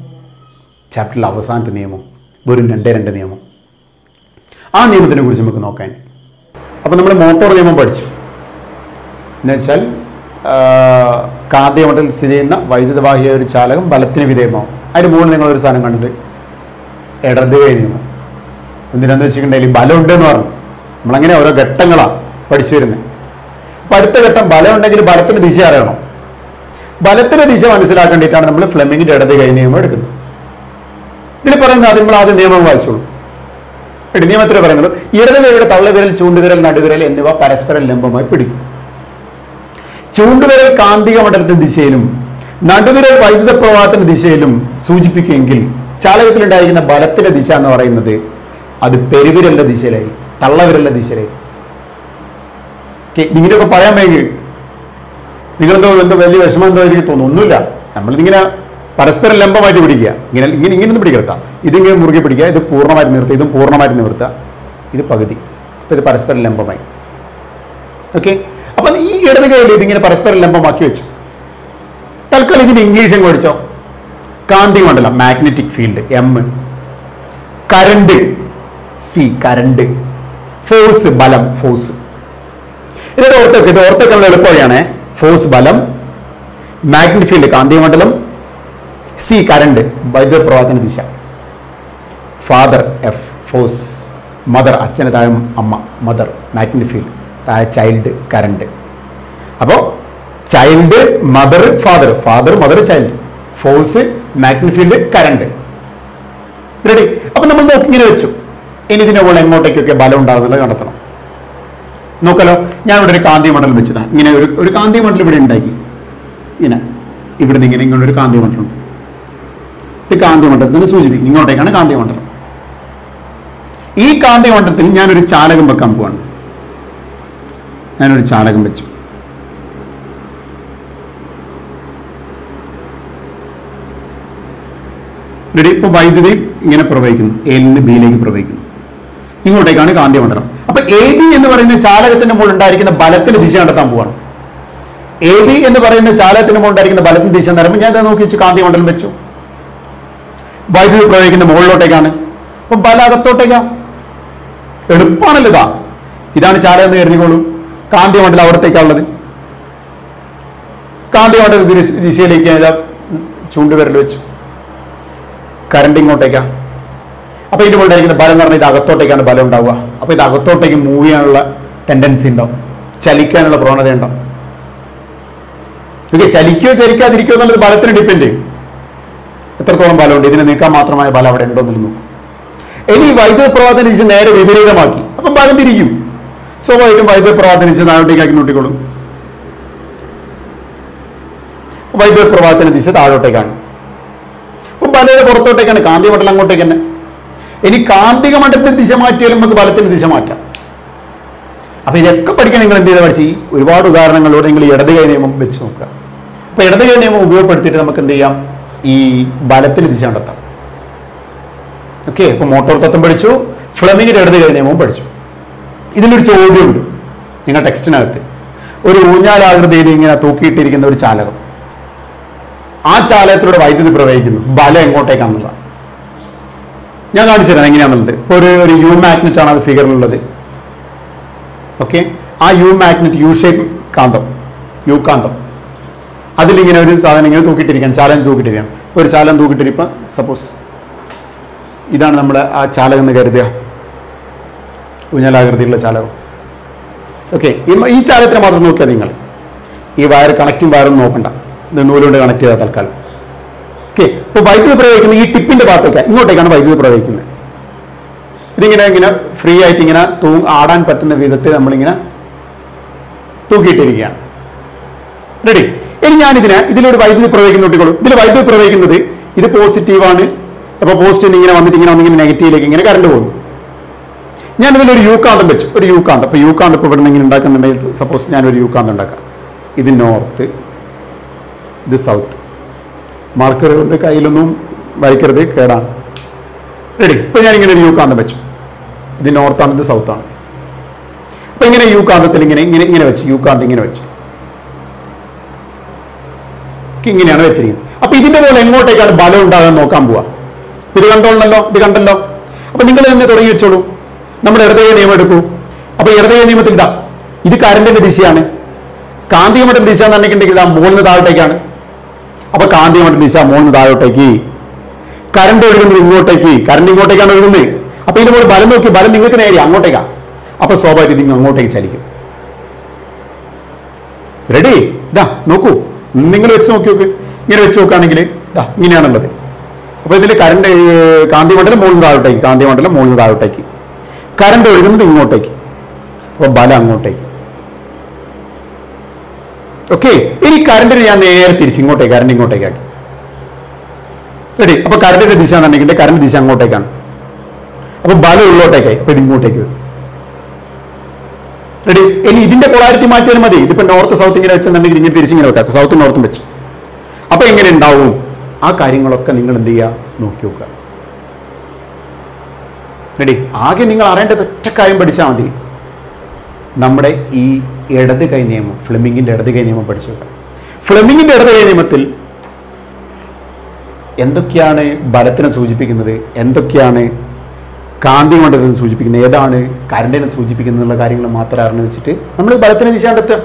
ചാപ്റ്ററിലെ അവസാനത്തെ നിയമം. വെറും 2 നിയമം. ആ നിയമത്തിനെ കുറിച്ച് നമുക്ക് നോക്കാൻ. അപ്പം നമ്മൾ മോട്ടോർ നിയമം പഠിച്ചു. എന്നുവെച്ചാൽ കാന്തിക മണ്ഡലത്തിൽ സ്ഥിതി ചെയ്യുന്ന വൈദ്യുതവാഹിയായ ഒരു ചാലകം ബലത്തിന് വിധേയമാവും. അതിന് മുകളിൽ നിങ്ങളൊരു സാധനം കണ്ടിട്ട് ഇടത് കൈ നിയമം. എന്തിനാന്ന് വെച്ചിട്ടുണ്ടെങ്കിൽ ബലം ഉണ്ടെന്ന് പറഞ്ഞു. നമ്മളങ്ങനെ ഓരോ ഘട്ടങ്ങളാണ് പഠിച്ചു വരുന്നത്. അപ്പം അടുത്ത ഘട്ടം ബലം ഉണ്ടെങ്കിൽ ബലത്തിന്റെ ദിശ അറിയണം. ബലത്തിന്റെ ദിശ മനസ്സിലാക്കേണ്ടിയിട്ടാണ് നമ്മൾ ഫ്ലെമിങ്ങിന്റെ ഇടത് കൈ നിയമം എടുക്കുന്നത്. ഇതിൽ പറയുന്നത് നമ്മൾ ആദ്യം നിയമം വായിച്ചോളൂ. നിയമത്തിൽ പറയുന്നത് ഇടത് കൈയുടെ തള്ളവിരൽ, ചൂണ്ടുവിരൽ, നടുവിരൽ എന്നിവ പരസ്പരം ലംബമായി പിടിക്കും. ചൂണ്ടുവിരൽ കാന്തിക മണ്ഡലത്തിന്റെ ദിശയിലും നടുവിരൽ വൈദ്യുത പ്രവാഹത്തിന്റെ ദിശയിലും സൂചിപ്പിക്കുമെങ്കിൽ ചാലകത്തിലുണ്ടായിരിക്കുന്ന ബലത്തിന്റെ ദിശ എന്ന് പറയുന്നത് അത് പെരുവിരലിന്റെ ദിശയിലായിരിക്കും, തള്ളവിരലിന്റെ ദിശയിലായിരിക്കും. ഇങ്ങനെയൊക്കെ പറയാൻ വേണ്ടി നിങ്ങളെന്തോ വലിയ വിഷമം എന്തോ എനിക്ക് തോന്നുന്നു. ഒന്നുമില്ല, നമ്മളിതിങ്ങനെ പരസ്പരം ലംബമായിട്ട് പിടിക്കുക, ഇങ്ങനെയൊന്നും പിടിക്കരുത്താം. ഇതിങ്ങനെ മുറുകെ പിടിക്കുക, ഇത് പൂർണ്ണമായിട്ട് നിർത്തുക, ഇതും പൂർണ്ണമായിട്ട് നിവർത്തുക, ഇത് പകുതി. അപ്പോൾ ഇത് പരസ്പരം ലംബമായി. ഓക്കെ, അപ്പം ഈ ഇടത് കൈയിൽ ഇതിങ്ങനെ പരസ്പരം ലംബമാക്കി വെച്ചു. തൽക്കാലം ഇതിന് ഇംഗ്ലീഷ് അങ്ങ് പഠിച്ചോ. കാന്തിക മണ്ഡലം magnetic field M, current C current, force ബലം ഫോഴ്സ്. ഇതിന്റെ ഓർത്തൊക്കെ ഇത് ഓർത്തൊക്കെ എളുപ്പമാണ്. ഫോഴ്സ് ബലം, മാഗ്നറ്റിക് ഫീൽഡ് കാന്തിക മണ്ഡലം, സി കറണ്ട് വൈദ്യുത പ്രവാഹത്തിന്റെ ദിശ, ഫാദർ എഫ് ഫോഴ്സ്, മദർ അച്ഛന് താഴെ അമ്മ മദർ മാഗ്നറ്റിക് ഫീൽഡ്, താഴെ ചൈൽഡ് കറണ്ട്. അപ്പോൾ child mother father, father mother child, force magnetic field current. Ready? അപ്പൊ നമ്മൾ നോക്കി ഇങ്ങനെ വെച്ചു. ഇനി ഇതിനെ പോലെ എങ്ങോട്ടേക്കൊക്കെ ബലം ഉണ്ടാകുന്നത് കണ്ടെത്തണം. നോക്കല്ലോ, ഞാൻ ഇവിടെ ഒരു കാന്തിക മണ്ഡലം വെച്ചതാണ്. ഇങ്ങനെ ഒരു കാന്തിക മണ്ഡലം ഇവിടെ ഉണ്ടാക്കി. ഇങ്ങനെ ഇവിടുന്ന് ഇങ്ങനെ ഒരു കാന്തിക മണ്ഡലം. ഇത് കാന്തിക മണ്ഡലത്തിന് സൂചിപ്പിക്കും, ഇങ്ങോട്ടേക്കാണ് കാന്തിക മണ്ഡലം. ഈ കാന്തിക മണ്ഡലത്തിൽ ഞാനൊരു ചാലകം വെക്കാൻ പോവാണ്. ഞാനൊരു ചാലകം വെച്ചു. റെഡി? ഇപ്പൊ വൈദ്യുതി ഇങ്ങനെ പ്രവഹിക്കുന്നു, എയിൽ നിന്ന് ബിയിലേക്ക് പ്രവഹിക്കുന്നു. ഇങ്ങോട്ടേക്കാണ് കാന്തിക മണ്ഡലം. അപ്പൊ എ ബി എന്ന് പറയുന്ന ചാലകത്തിന്റെ മുകളിൽ ഉണ്ടായിരിക്കുന്ന ബലത്തിന്റെ ദിശ കണ്ടെത്താൻ പോവാണ്. എ ബി എന്ന് പറയുന്ന ചാലകത്തിന്റെ മുകളിൽ ഉണ്ടായിരിക്കുന്ന ബലത്തിന്റെ ദിശ എന്ന് പറയുമ്പോൾ ഞാൻ നോക്കി വെച്ചു, കാന്തിക മണ്ഡലം വെച്ചു. വൈദ്യുതി പ്രവഹിക്കുന്ന മുകളിലോട്ടേക്കാണ്, അപ്പൊ ബലാകത്തോട്ടേക്കാ. എളുപ്പമാണല്ലോ. ഇതാണ് ചാലകം എന്ന് കരുതിക്കോളൂ. കാന്തിക മണ്ഡലം അവിടത്തേക്കാണുള്ളത്. കാന്തിക മണ്ഡല ദിശയിലേക്ക് ചൂണ്ടുവിരൽ വെച്ചു. കറണ്ട് ഇങ്ങോട്ടേക്കാ. അപ്പൊ ഇതിന്റെ മുകളിലായിരിക്കുന്ന ബലം എന്ന് പറഞ്ഞാൽ ഇത് അകത്തോട്ടേക്കാണ് ബലം ഉണ്ടാവുക. അപ്പൊ ഇത് അകത്തോട്ടേക്ക് മൂവ് ചെയ്യാനുള്ള ടെൻഡൻസി ഉണ്ടാവും, ചലിക്കാനുള്ള പ്രവണത ഉണ്ടാവും. ഓക്കെ, ചലിക്കോ ചലിക്കാതിരിക്കോ എന്നുള്ളത് ബലത്തിന് ഡിപ്പെൻഡ് ചെയ്യും. എത്രത്തോളം ബലമുണ്ട്, ഇതിനെ നീക്കാൻ മാത്രമായ ബലം അവിടെ ഉണ്ടോ എന്ന് നോക്കും. ഇനി വൈദ്യുത പ്രവാഹത്തിന് ദിശ നേരെ വിപരീതമാക്കി, അപ്പം ബലം തിരിക്കും. സ്വാഭാവികം വൈദ്യുത പ്രവാഹത്തിന് ദിശ താഴോട്ടേക്കാക്കി നോട്ടിക്കോളും. വൈദ്യുത പ്രവാഹത്തിന് ദിശ താഴോട്ടേക്കാണ്. അപ്പൊ ബലയുടെ പുറത്തോട്ടേക്കാണ്, കാന്തിക മണ്ഡലം അങ്ങോട്ടേക്ക് തന്നെ. ഇനി കാന്തിക മണ്ഡലത്തിന്റെ ദിശ മാറ്റിയാലും നമുക്ക് ബലത്തിന്റെ ദിശ മാറ്റാം. അപ്പൊ ഇതൊക്കെ പഠിക്കാൻ നിങ്ങൾ എന്ത് ചെയ്താൽ പഠിച്ച് ഒരുപാട് ഉദാഹരണങ്ങളോട് നിങ്ങൾ ഇടത് കൈ നിയമം വെച്ച് നോക്കുക. അപ്പൊ ഇടത് കൈ നിയമം ഉപയോഗപ്പെടുത്തിയിട്ട് നമുക്ക് എന്ത് ചെയ്യാം, ഈ ബലത്തിന്റെ ദിശ കണ്ടെത്താം. ഓക്കെ, ഇപ്പൊ മോട്ടോർ തത്വം പഠിച്ചു, ഫ്ലെമിങ്ങിന്റെ ഇടത് കൈ നിയമവും പഠിച്ചു. ഇതിലൊരു ചോദ്യമുണ്ട് നിങ്ങൾ ടെക്സ്റ്റിനകത്ത്. ഒരു ഊഞ്ഞാലാകൃതിയിൽ ഇങ്ങനെ തൂക്കിയിട്ടിരിക്കുന്ന ഒരു ചാലകം, ആ ചാലകത്തിലൂടെ വൈദ്യുതി പ്രവഹിക്കുന്നു, ബലം എങ്ങോട്ടേക്കാണെന്നുള്ള ഞാൻ കാണിച്ചു തരാം എങ്ങനെയാണെന്നുള്ളത്. ഇപ്പോൾ ഒരു യു മാഗ്നറ്റ് ആണ് അത് ഫിഗറിലുള്ളത്. ഓക്കെ, ആ യു മാഗ്നറ്റ് യു ഷേപ്പ് കാന്തം, യു കാന്തം, അതിലിങ്ങനെ ഒരു സാധനം ഇങ്ങനെ തൂക്കിയിട്ടിരിക്കുകയാണ്, ചാലകം തൂക്കിയിട്ടിരിക്കുകയാണ്. ഇപ്പോൾ ഒരു ചാലകം തൂക്കിയിട്ടിരിപ്പോൾ സപ്പോസ് ഇതാണ് നമ്മുടെ ആ ചാലകം എന്ന് കരുതുക, ഊഞ്ഞാലാകൃതിയിലുള്ള ചാലകം. ഓക്കെ, ഈ ചാലകത്തിനെ മാത്രം നോക്കിയാൽ നിങ്ങൾ ഈ വയർ കണക്റ്റിംഗ് വയറൊന്നും നോക്കണ്ട, ഇത് നൂലുകൊണ്ട് കണക്ട് ചെയ്താൽ തൽക്കാലം. ഓക്കെ, ഇപ്പോൾ വൈദ്യുതി പ്രവഹിക്കുന്നത് ഈ ടിപ്പിന്റെ ഭാഗത്തേക്കാണ്, ഇങ്ങോട്ടേക്കാണ് വൈദ്യുതി പ്രവഹിക്കുന്നത്. ഇതിങ്ങനെ ഇങ്ങനെ ഫ്രീ ആയിട്ട് ഇങ്ങനെ ആടാൻ പറ്റുന്ന വിധത്തിൽ നമ്മളിങ്ങനെ തൂക്കിയിട്ടിരിക്കുകയാണ്. റെഡി? ഇനി ഇതിലൊരു വൈദ്യുതി പ്രവഹിക്കുന്ന നോട്ടിക്കോളൂ. ഇതിൽ വൈദ്യുതി പ്രവഹിക്കുന്നത് ഇത് പോസിറ്റീവാണ്. അപ്പോൾ പോസിറ്റീവ് ഇങ്ങനെ വന്നിട്ട് ഇങ്ങനെ വന്നിങ്ങനെ നെഗറ്റീവിലേക്ക് ഇങ്ങനെ കറണ്ട് പോകുന്നു. ഞാനിതിലൊരു യു കാന്തം വെച്ചു, ഒരു യു കാന്തം. അപ്പോൾ യു കാന്തം ഇപ്പോൾ ഇവിടെ നിന്ന് ഇങ്ങനെ ഉണ്ടാക്കുന്നുണ്ടെങ്കിൽ സപ്പോസ് ഞാനൊരു യു കാന്തം ഉണ്ടാക്കാം. ഇത് നോർത്ത്, ഇത് സൗത്ത്. മാർക്കർ കൊണ്ട് കയ്യിലൊന്നും വരയ്ക്കരുത്, കേടാണ്. റെഡി? ഇപ്പോൾ ഞാനിങ്ങനെ ഒരു യു കാന്തം വെച്ചു. ഇത് നോർത്താണ്, ഇത് സൗത്താണ്. അപ്പോൾ ഇങ്ങനെ യു കാന്തത്തിൽ ഇങ്ങനെ വെച്ചു, യു കാന്തം ഇങ്ങനെ വെച്ചു, ഇങ്ങനെയാണ് വെച്ചിരിക്കുന്നത്. അപ്പോൾ ഇതിന്റെ പോലെ എങ്ങോട്ടേക്കാണ് ബലം ഉണ്ടാകാൻ നോക്കാൻ പോവാ. ഇത് കണ്ടോളണല്ലോ, ഇത് കണ്ടല്ലോ. അപ്പോൾ നിങ്ങൾ തന്നെ തുടങ്ങി വെച്ചോളൂ. നമ്മുടെ ഇടതുകൈ നിയമം എടുക്കൂ. അപ്പോൾ ഇടതുകൈ നിയമത്തിൽ ഇതാ, ഇത് കറണ്ടിന്റെ ദിശയാണ്. കാന്തിക മണ്ഡലം ദിശ എന്ന് പറഞ്ഞിട്ടുണ്ടെങ്കിൽ ഇതാ മുകളിൽ നിന്ന് താഴോട്ടേക്കാണ്. അപ്പൊ കാന്തിക മണ്ഡലം ദിശ മുകളിൽ നിന്ന് താഴോട്ടേക്ക്, കറണ്ട് ഒഴുകുന്നത് ഇങ്ങോട്ടേക്ക്, കറണ്ട് ഇങ്ങോട്ടേക്കാണ് ഒഴുകുന്നത്. അപ്പൊ ഇതിന്റെ പോലെ ബലം നോക്കി, ബലം നിങ്ങൾക്ക് നേരെ അങ്ങോട്ടേക്കാണ്. അപ്പൊ സ്വാഭാവികം നിങ്ങൾ അങ്ങോട്ടേക്ക് ചലിക്കും. റെഡി? ഇതാ നോക്കൂ, നിങ്ങൾ വെച്ച് നോക്കി നോക്ക്. ഇങ്ങനെ വെച്ച് നോക്കുകയാണെങ്കിൽ ഇതാ ഇങ്ങനെയാണുള്ളത്. അപ്പൊ ഇതിൽ കറണ്ട് കാന്തിക മണ്ഡലം മുകളിൽ നിന്ന് താഴോട്ടേക്ക്, കാന്തിക മണ്ഡലം മുകളിൽ നിന്ന് താഴോട്ടേക്ക്. കറണ്ട് ഒഴുകുന്നത് ഇങ്ങോട്ടേക്ക്, അപ്പോൾ ബലം അങ്ങോട്ടേക്ക്. ഓക്കെ, ഇനി കറണ്ടിന് ഞാൻ നേരെ തിരിച്ച് ഇങ്ങോട്ടേക്ക്, കറണ്ട് ഇങ്ങോട്ടേക്കാക്കി. റെഡി? അപ്പൊ കറണ്ടിന്റെ ദിശ എന്നുണ്ടെങ്കിൽ കറണ്ട് ദിശ അങ്ങോട്ടേക്കാണ്, അപ്പൊ ബലം ഉള്ളോട്ടേക്കായി, അപ്പൊ ഇത് ഇങ്ങോട്ടേക്ക് വരും. റെഡി? ഇനി ഇതിന്റെ പൊളാരിറ്റി മാറ്റിയാൽ മതി. ഇതിപ്പോ നോർത്ത് സൗത്ത് ഇങ്ങനെ വെച്ചെന്നുണ്ടെങ്കിൽ ഇങ്ങനെ തിരിച്ചിങ്ങനെ വെക്കാം, സൗത്തും നോർത്തും വെച്ചു. അപ്പൊ എങ്ങനെ ഉണ്ടാവും? ആ കാര്യങ്ങളൊക്കെ നിങ്ങൾ എന്ത് ചെയ്യുക, നോക്കി നോക്കുക. റെഡി? ആകെ നിങ്ങൾ അറിയേണ്ടത് ഒറ്റ കാര്യം പഠിച്ചാൽ മതി. നമ്മുടെ ഈ ഇടത് കൈ നിയമം, ഫ്ലെമിങ്ങിന്റെ ഇടത് കൈ നിയമം പഠിച്ചു നോക്കുക. ഫ്ലെമിങ്ങിന്റെ ഇടത് കൈ നിയമത്തിൽ എന്തൊക്കെയാണ് ബലത്തിനെ സൂചിപ്പിക്കുന്നത്, എന്തൊക്കെയാണ് കാന്തി മണ്ഡലത്തെ സൂചിപ്പിക്കുന്നത്, ഏതാണ് കറണ്ടിനെ സൂചിപ്പിക്കുന്ന കാര്യങ്ങൾ മാത്രം അറിഞ്ഞു വെച്ചിട്ട് നമ്മൾ ബലത്തിനെ ദിശ കണ്ടെത്തുക.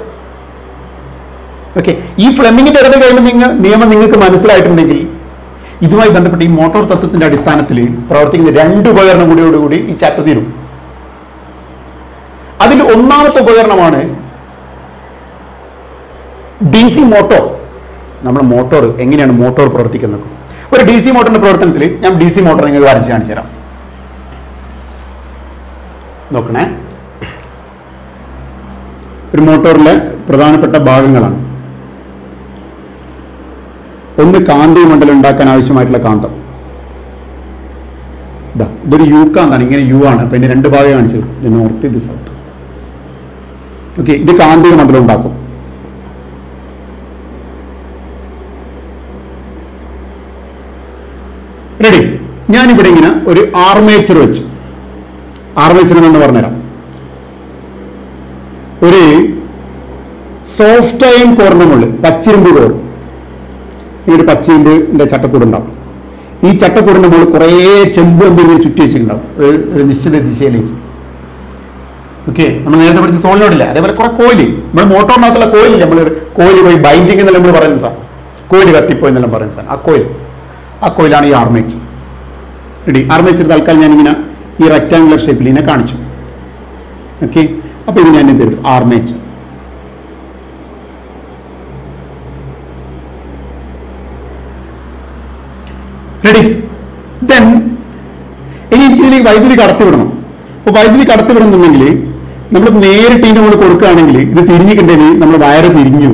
ഓക്കെ, ഈ ഫ്ലെമിങ്ങിന്റെ ഇടത് കൈ നിയമം നിങ്ങൾക്ക് മനസ്സിലായിട്ടുണ്ടെങ്കിൽ ഇതുമായി ബന്ധപ്പെട്ട് ഈ മോട്ടോർ തത്വത്തിന്റെ അടിസ്ഥാനത്തിൽ പ്രവർത്തിക്കുന്ന 2 ഉപകരണം കൂടിയോടുകൂടി ഈ ചാപ്റ്റർ തീരും. അതിൽ ഒന്നാമത്തെ ഉപകരണമാണ് DC മോട്ടോർ. നമ്മൾ മോട്ടോർ എങ്ങനെയാണ് മോട്ടോർ പ്രവർത്തിക്കുന്നത്, ഒരു DC മോട്ടറിന്റെ പ്രവർത്തനത്തിൽ ഞാൻ DC മോട്ടോർ നിങ്ങൾക്ക് വരച്ച് കാണിച്ചു തരാം. നോക്കണേ, ഒരു മോട്ടോറിലെ പ്രധാനപ്പെട്ട ഭാഗങ്ങളാണ്. ഒന്ന് കാന്തിക മണ്ഡലം ഉണ്ടാക്കാൻ ആവശ്യമായിട്ടുള്ള കാന്തം. ഇതൊരു യു കാന്താണ്, ഇങ്ങനെ യു ആണ്. അപ്പൊ ഇതിന്റെ 2 ഭാഗം കാണിച്ചു, ഇത് നോർത്ത്, ഇത് സൗത്ത്. ഓക്കെ, ഇത് കാന്തിക മണ്ഡലം ഉണ്ടാക്കും. റെഡി? ഞാനിവിടെ ഇങ്ങനെ ഒരു ആർമേച്ചർ വെച്ചു. ആർമേച്ചർ എന്ന് പറഞ്ഞുതരാം. ഒരു സോഫ്റ്റ് അയൺ കോറിന്റെ മുകളിൽ പച്ചിരുമ്പ് കോർ, ഈ ഒരു പച്ചിരുമ്പിന്റെ ചട്ടക്കൂടുണ്ടാവും. ഈ ചട്ടക്കൂടിന്റെ മുകളിൽ കുറേ ചെമ്പ് കമ്പികൾ ചുറ്റി വെച്ചിട്ടുണ്ടാവും ഒരു നിശ്ചിത ദിശയിലേക്ക്. ഓക്കെ, നമ്മൾ നേരത്തെ പഠിച്ച സോളിനോടില്ല, അതേപോലെ കുറെ കോയില്, നമ്മൾ മോട്ടോറിനകത്തുള്ള കോയിലില്ല, നമ്മൾ കോയില് പോയി ബൈൻഡിങ് എന്നല്ല നമ്മൾ പറയുന്ന സാധനം, കോയില് കത്തിപ്പോയി എന്നെല്ലാം പറയുന്ന സാധനം, ആ കോയിലാണ് ഈ ആർമേച്ചർ. റെഡി? ആർമേച്ചർ തൽക്കാലം ഞാനിങ്ങനെ ഈ റെക്ടാങ്കുലർ ഷേപ്പിൽ ഇതിനെ കാണിച്ചു. ഓക്കെ, അപ്പൊ ഇത് ഞാൻ എന്ത് ചെയ്തു, ആർമേച്ചർ. റെഡി? ദെൻ ഇനി ഇതിലേക്ക് വൈദ്യുതി കടത്തിവിടണം. അപ്പൊ വൈദ്യുതി കടത്തിവിടുന്നുണ്ടെങ്കിൽ നമ്മൾ നേരിട്ട് ഇതിന്റെ മുകളിൽ കൊടുക്കുകയാണെങ്കിൽ ഇത് തിരിഞ്ഞിട്ടുണ്ടെങ്കിൽ നമ്മൾ വയറ് പിരിഞ്ഞു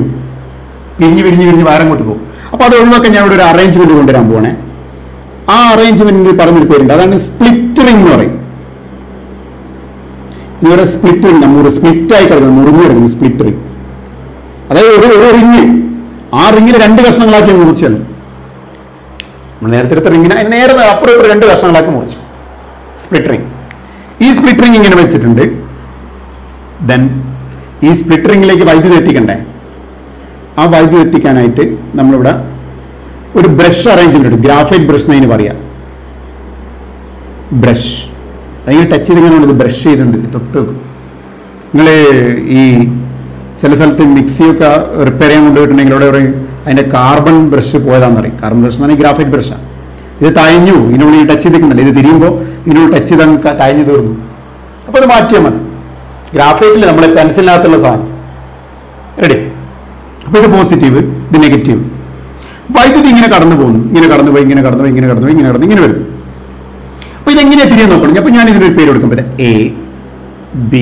വയറും കൊണ്ട് പോകും. അപ്പൊ അത് ഒഴിവാക്കാൻ ഞാൻ ഇവിടെ ഒരു അറേഞ്ച്മെന്റ് കൊണ്ടുവരാൻ പോകണേ. ആ അറേഞ്ച്മെന്റിന് പറഞ്ഞൊരു പേരുണ്ട്, അതാണ് സ്പ്ലിറ്റ് റിംഗ് എന്ന് പറയും. ഇവിടെ സ്പ്ലിറ്റ് റിംഗ്, നമ്മൾ സ്പ്ലിറ്റ് ആയി കിടക്കുന്നത്, മുറിഞ്ഞു കിടക്കുന്നത് സ്പ്ലിറ്റ് റിംഗ്. അതായത് ഒരു റിംഗ്, ആ റിംഗിന് 2 കഷ്ണങ്ങളാക്കി മുറിച്ചാണ്. നമ്മൾ നേരത്തെ എടുത്ത റിംഗിനെ നേരെ അപ്പുറം 2 കഷ്ണങ്ങളാക്കി മുറിച്ചു, സ്പ്ലിറ്റ് റിംഗ്. ഈ സ്പ്ലിറ്റ് റിംഗ് ഇങ്ങനെ വെച്ചിട്ടുണ്ട്. ദെൻ ഈ സ്പ്ലിറ്റ് റിംഗിലേക്ക് വൈദ്യുതി എത്തിക്കണ്ടേ? ആ വൈദ്യുതി എത്തിക്കാനായിട്ട് നമ്മളിവിടെ ഒരു ബ്രഷ് അറേഞ്ച്മെന്റ് ഉണ്ട്, ഗ്രാഫൈറ്റ് ബ്രഷ് എന്നതിന് പറയാം. ബ്രഷ് അതിങ്ങനെ ടച്ച് ചെയ്തിങ്ങനെ ഇത് ബ്രഷ് ചെയ്തിട്ടുണ്ട്, തൊട്ട് വെക്കും. നിങ്ങൾ ഈ ചില സ്ഥലത്ത് മിക്സിയൊക്കെ റിപ്പയർ ചെയ്യാൻ കൊണ്ടുപോയിട്ടുണ്ടെങ്കിൽ ഇവിടെ പറയും അതിന്റെ കാർബൺ ബ്രഷ് പോയതാണെന്ന് പറയും. കാർബൺ ബ്രഷ് എന്ന് പറഞ്ഞാൽ ഗ്രാഫൈറ്റ് ബ്രഷാണ്. ഇത് തഴഞ്ഞു, ഇതിനുള്ളിൽ ടച്ച് ചെയ്തിരിക്കുന്നില്ല, ഇത് തിരിയുമ്പോൾ ഇതിനുള്ളിൽ ടച്ച് ചെയ്ത് തഴഞ്ഞു തീർന്നു. അപ്പോൾ അത് മാറ്റിയാൽ മതി. ഗ്രാഫൈറ്റിൽ നമ്മളെ പെൻസിലിനകത്തുള്ള സാധനം. റെഡി? അപ്പോൾ ഇത് പോസിറ്റീവ്, ഇത് നെഗറ്റീവ്. വൈദ്യുതി ഇങ്ങനെ കടന്നു പോകുന്നു, ഇങ്ങനെ കടന്നു പോയി വരുന്നു. അപ്പൊ ഇതെങ്ങനെയാ തിരിയാൻ നോക്കണം. അപ്പൊ ഞാൻ ഇതിനൊരു പേര് കൊടുക്കുമ്പോൾ A, B,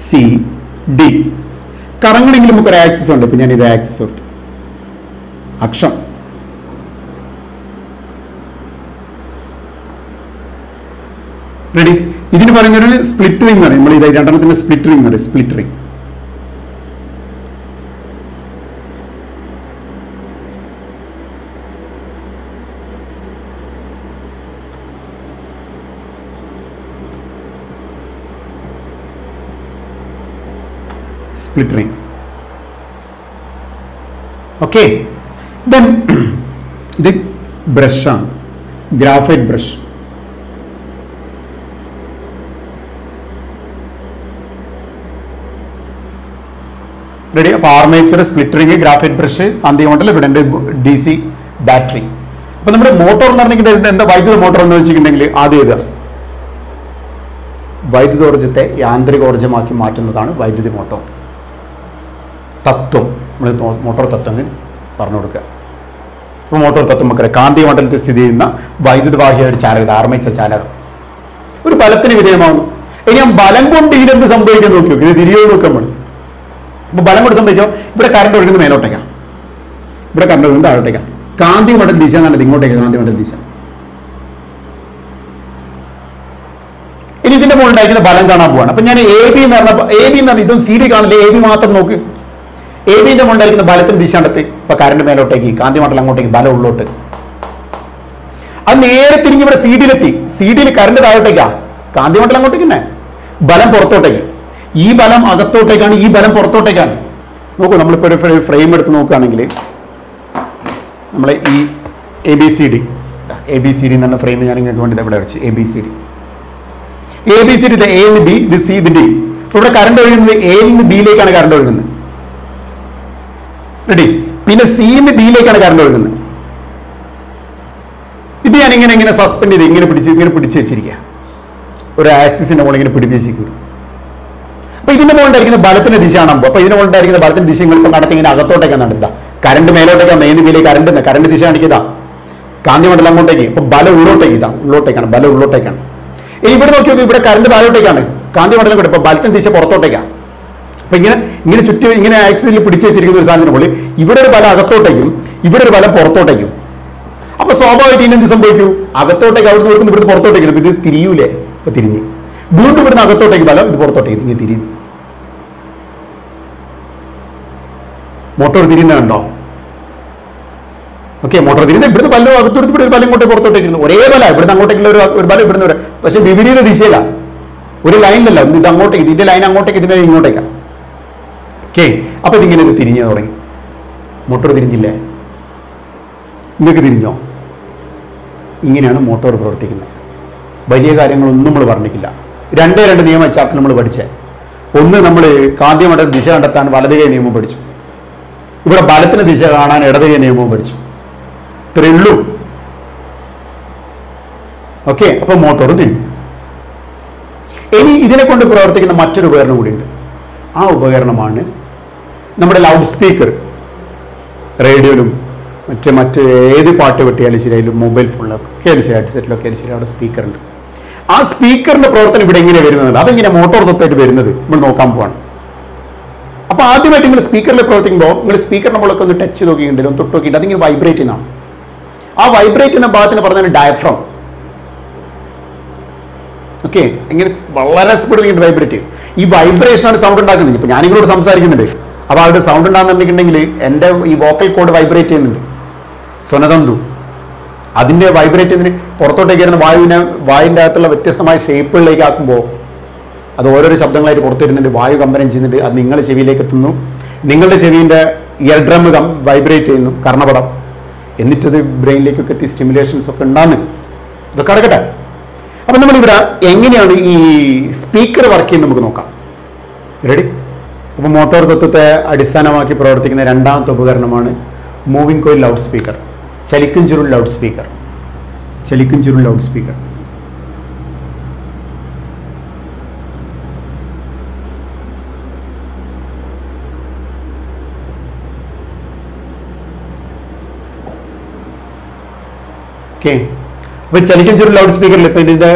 C, D. കറങ്ങണമെങ്കിൽ നമുക്കൊരു ആക്സിസ് ഉണ്ട്. ഇപ്പൊ ഞാൻ ഇത് ആക്സിസ് കൊടുത്തു, അക്ഷം. റെഡി? ഇതിന് പറയുന്നൊരു സ്പ്ലിറ്റ് റിംഗ് എന്ന് പറയും. നമ്മൾ ഇത് 2 സ്പ്ലിറ്റ് റിംഗ് എന്ന് പറയും, split ring. split ring. Okay, then the brush on graphite brush. Ready? Armature, split ring, graphite brush, and the DC battery. But the motor the Vaidu motor on the Adi. Vaidu origate, Yandri Orjamaki Martin Vaidu motor. Tatto, motor Tatami, Parnoka. Motor Tatumaka, Kandi wanted to see the Vaidu Bahir Chara, the armature Chara. Would Palatini with him on ഇനി ഞാൻ ബലം കൊണ്ട് ഇതിനെന്ത് സംഭവിക്കാൻ നോക്കി നോക്കി, ഇത് തിരിയോ നോക്കാം നമ്മൾ. അപ്പൊ ബലം കൊണ്ട് സംഭവിക്കാം, ഇവിടെ കറണ്ട് ഒഴുകുന്നത് മേലോട്ടേക്കാണ്, ഇവിടെ കറണ്ട് ഒഴുകുന്നത് താഴോട്ടേക്കാണ്. കാന്തിക മണ്ഡല ദിശ എന്നുള്ളത് ഇങ്ങോട്ടേക്ക് കാന്തിക മണ്ഡല ദിശ. ഇനി ഇതിന്റെ മുകളിൽ ഉണ്ടായിരിക്കുന്ന ബലം കാണാൻ പോവാണ്. അപ്പൊ ഞാൻ എ ബി എന്ന് പറഞ്ഞാൽ ഇതും സി ഡി കാണില്ലേ, എ ബി മാത്രം നോക്ക്. എ ബിന്റെ മുകളിൽ ഉണ്ടായിരിക്കുന്ന ബലത്തിന് ദിശ കണ്ടെത്തി. ഇപ്പൊ കറണ്ട് മേലോട്ടേക്ക്, കാന്തിക മണ്ഡലം അങ്ങോട്ടേക്ക്, ബലം ഉള്ളോട്ട്. അത് നേരെ തിരിഞ്ഞ് ഇവിടെ സി ഡിയിലെത്തി. സി ഡിയിൽ കറണ്ട് താഴോട്ടേക്കാ, കാന്തിക മണ്ഡലം അങ്ങോട്ടേക്ക് തന്നെ, ബലം പുറത്തോട്ടേക്ക്. ഈ ബലം അകത്തോട്ടേക്കാണ്, ഈ ബലം പുറത്തോട്ടേക്കാണ്. നോക്കൂ, നമ്മളിപ്പോൾ ഒരു ഫ്രെയിം എടുത്ത് നോക്കുകയാണെങ്കിൽ നമ്മൾ ഈ എ ബി സി ഡി എന്ന് പറഞ്ഞ ഫ്രെയിം ഞാൻ നിങ്ങൾക്ക് വേണ്ടി ഇവിടെ വെച്ച് എ ബി സി ഡി ഇത് എ നിന്ന് ബി, ഇത് സി, ഇത് ഡി. ഇവിടെ കറണ്ട് ഒഴുകുന്നത് എ നിന്ന് ബിയിലേക്കാണ് കറണ്ട് ഒഴുകുന്നത്. റെഡി? പിന്നെ സി നിന്ന് ബിയിലേക്കാണ് കറണ്ട് ഒഴുകുന്നത്. ഇത് ഞാൻ ഇങ്ങനെ സസ്പെൻഡ് ചെയ്ത് ഇങ്ങനെ പിടിച്ച് വെച്ചിരിക്കുക, ഒരു ആക്സിസിന്റെ മുകളിൽ ഇങ്ങനെ പിടിച്ച് വെച്ചിരിക്കുന്നു. അപ്പൊ ഇതിന്റെ മുകളിലായിരിക്കുന്ന ബലത്തിന്റെ ദിശ കാണാൻ പോകും. അപ്പൊ ഇതിന്റെ മുകളിലായിരിക്കുന്ന ബലത്തിന്റെ ദിശ ഇങ്ങനെ നടത്തി ഇങ്ങനെ അകത്തോട്ടേക്കാണ് നടത്തുക. കറണ്ട് മേലോട്ടേക്കാണ്, മെയിൻ ബിയിലേക്ക് കറണ്ട് ദിശ കാണിക്കുക, കാന്തിക മണ്ഡലം അങ്ങോട്ടേക്ക്. ഇപ്പൊ ബലം ഉള്ളോട്ടേക്ക്, ഉള്ളോട്ടേക്കാണ്, ബലം ഉള്ളോട്ടേക്കാണ്. ഇനി ഇവിടെ നോക്കി നോക്കി, ഇവിടെ കറണ്ട് താഴോട്ടേക്കാണ്, കാന്തിക മണ്ഡലം കൂടെ. ഇപ്പൊ ബലത്തിന്റെ ദിശ പുറത്തോട്ടേക്കാണ്. അപ്പൊ ഇങ്ങനെ ചുറ്റും ഇങ്ങനെ ആക്സിസിൽ പിടിച്ച് വെച്ചിരിക്കുന്ന ഒരു സാധനത്തിന് മുകളിൽ ഇവിടെ ഒരു ബലം അകത്തോട്ടേക്കും, ഇവിടെ ഒരു ബലം പുറത്തോട്ടേക്കും. അപ്പൊ സ്വാഭാവികമായിട്ട് ഇതിനെന്ത് സംഭവിക്കും? അകത്തോട്ടേക്ക് അവിടെ നോക്കുന്ന ഇവിടുന്ന് പുറത്തോട്ടേക്ക്. ഇത് തിരിയൂലേ? ഇപ്പൊ തിരിഞ്ഞ് വീണ്ടും ഇവിടുന്ന് അകത്തോട്ടേക്ക് ബലം, ഇത് പുറത്തോട്ടേക്ക്, ഇങ്ങനെ തിരിയുന്നു. മോട്ടോർ തിരിയുന്നുണ്ടോ? ഓക്കെ, മോട്ടോർ തിരിയുന്നത് ഇവിടുന്ന് ബലം അകത്തോട്ട്, ഇവിടെ ഒരു ബലം ഇങ്ങോട്ട് പുറത്തോട്ടേക്ക് ഇരുന്നു. ഒരേ ബലം ഇവിടുന്ന് അങ്ങോട്ടേക്കുള്ള ഒരു ബലം ഇവിടുന്ന് വരെ, പക്ഷെ വിപരീത ദിശയിലാണ്, ഒരു ലൈനിലല്ല. ഇത് അങ്ങോട്ടേക്ക്, ഇതിന്റെ ലൈൻ അങ്ങോട്ടേക്ക്, ഇതിന്റെ ഇങ്ങോട്ടേക്കാണ്. ഓക്കെ, അപ്പൊ ഇതിങ്ങനെ തിരിഞ്ഞു തുടങ്ങി. മോട്ടോർ തിരിഞ്ഞില്ലേ? നിങ്ങൾക്ക് തിരിഞ്ഞോ? ഇങ്ങനെയാണ് മോട്ടോർ പ്രവർത്തിക്കുന്നത്. വലിയ കാര്യങ്ങളൊന്നും നമ്മൾ പറഞ്ഞിട്ടില്ല. രണ്ട് നിയമം ചാപ്റ്റർ നമ്മൾ പഠിച്ചേ. ഒന്ന്, നമ്മൾ കാന്തിക മണ്ഡലം ദിശ കണ്ടെത്താൻ വലതുകൈ നിയമം പഠിച്ചു. ഇവിടെ ബലത്തിന് ദിശ കാണാൻ ഇടതുകൈ നിയമവും പഠിച്ചു. ഇത്രയേ ഉള്ളൂ. ഓക്കെ, അപ്പൊ മോട്ടോർ തിരിഞ്ഞു. ഇനി ഇതിനെ കൊണ്ട് പ്രവർത്തിക്കുന്ന മറ്റൊരു ഉപകരണം കൂടിയുണ്ട്. ആ ഉപകരണമാണ് നമ്മുടെ ലൗഡ് സ്പീക്കർ. റേഡിയോയിലും മറ്റ് ഏത് പാട്ട് വെട്ടിയാലും ശരി, അതിലും മൊബൈൽ ഫോണിലൊക്കെ ആയാലും ശരി, ഹെഡ്സെറ്റിലൊക്കെ ആയാലും ശരി, അവിടെ സ്പീക്കറുണ്ട്. ആ സ്പീക്കറിന്റെ പ്രവർത്തനം ഇവിടെ എങ്ങനെയാണ് വരുന്നത്, അതെങ്ങനെ മോട്ടോർ തൊട്ടായിട്ട് വരുന്നത് നമ്മൾ നോക്കാൻ പോവാണ്. അപ്പൊ ആദ്യമായിട്ട് നിങ്ങൾ സ്പീക്കറിൽ പ്രവർത്തിക്കുമ്പോൾ നിങ്ങൾ സ്പീക്കറിന്റെ മുകളൊക്കെ ഒന്ന് ടച്ച് നോക്കിയിട്ടുണ്ടെങ്കിലും ഒന്ന് തൊട്ട് നോക്കിയിട്ട് അതിങ്ങനെ വൈബ്രേറ്റ് ചെയ്യുന്നതാണ്. ആ വൈബ്രേറ്റ് ചെയ്യുന്ന ഭാഗത്തിന് പറഞ്ഞാൽ ഡയഫ്രം. ഓക്കെ, ഇങ്ങനെ വളരെ സ്പീഡിൽ ഇങ്ങനെ വൈബ്രേറ്റ് ചെയ്യും. ഈ വൈബ്രേഷനാണ് സൗണ്ട് ഉണ്ടാക്കുന്നത്. ഇപ്പൊ ഞാനിങ്ങളോട് സംസാരിക്കുന്നുണ്ട്, അപ്പൊ അവിടെ സൗണ്ട് ഉണ്ടാകുന്നുണ്ടെങ്കിൽ എൻ്റെ ഈ വോക്കൽ കോഡ് വൈബ്രേറ്റ് ചെയ്യുന്നുണ്ട്, സ്വനതന്തു. അതിൻ്റെ വൈബ്രേറ്റ് ചെയ്യുന്നതിന് പുറത്തോട്ടേക്ക് വരുന്ന വായുവിൻ്റെ അകത്തുള്ള വ്യത്യസ്തമായ ഷേപ്പുകളിലേക്ക് ആക്കുമ്പോൾ അത് ഓരോരോ ശബ്ദങ്ങളായിട്ട് പുറത്തു വരുന്നുണ്ട്, വായു കമ്പനം ചെയ്യുന്നുണ്ട്. അത് നിങ്ങളുടെ ചെവിയിലേക്ക് എത്തുന്നു, നിങ്ങളുടെ ചെവിൻ്റെ ഇയർ ഡ്രം വൈബ്രേറ്റ് ചെയ്യുന്നു, കർണപടം. എന്നിട്ടത് ബ്രെയിനിലേക്കൊക്കെ എത്തി സ്റ്റിമുലേഷൻസ് ഒക്കെ ഉണ്ടാകുന്നു. ഇതൊക്കെ അടക്കട്ടെ. അപ്പം നമ്മളിവിടെ എങ്ങനെയാണ് ഈ സ്പീക്കർ വർക്ക് ചെയ്യുന്നത് നമുക്ക് നോക്കാം. റെഡി? അപ്പോൾ മോട്ടോർ തത്വത്തെ അടിസ്ഥാനമാക്കി പ്രവർത്തിക്കുന്ന രണ്ടാമത്തെ ഉപകരണമാണ് മൂവിംഗ് കോയിൽ ലൗഡ് സ്പീക്കർ, ചലിക്കും ചുരുൾ ലൗഡ് സ്പീക്കർ. ചലിക്കും ചുരുൾ ലൗഡ് സ്പീക്കർ. ഓക്കെ, അപ്പോൾ ചലിക്കും ചുരുൾ ലൗഡ് സ്പീക്കറിൽ ഇപ്പോൾ ഇതിൻ്റെ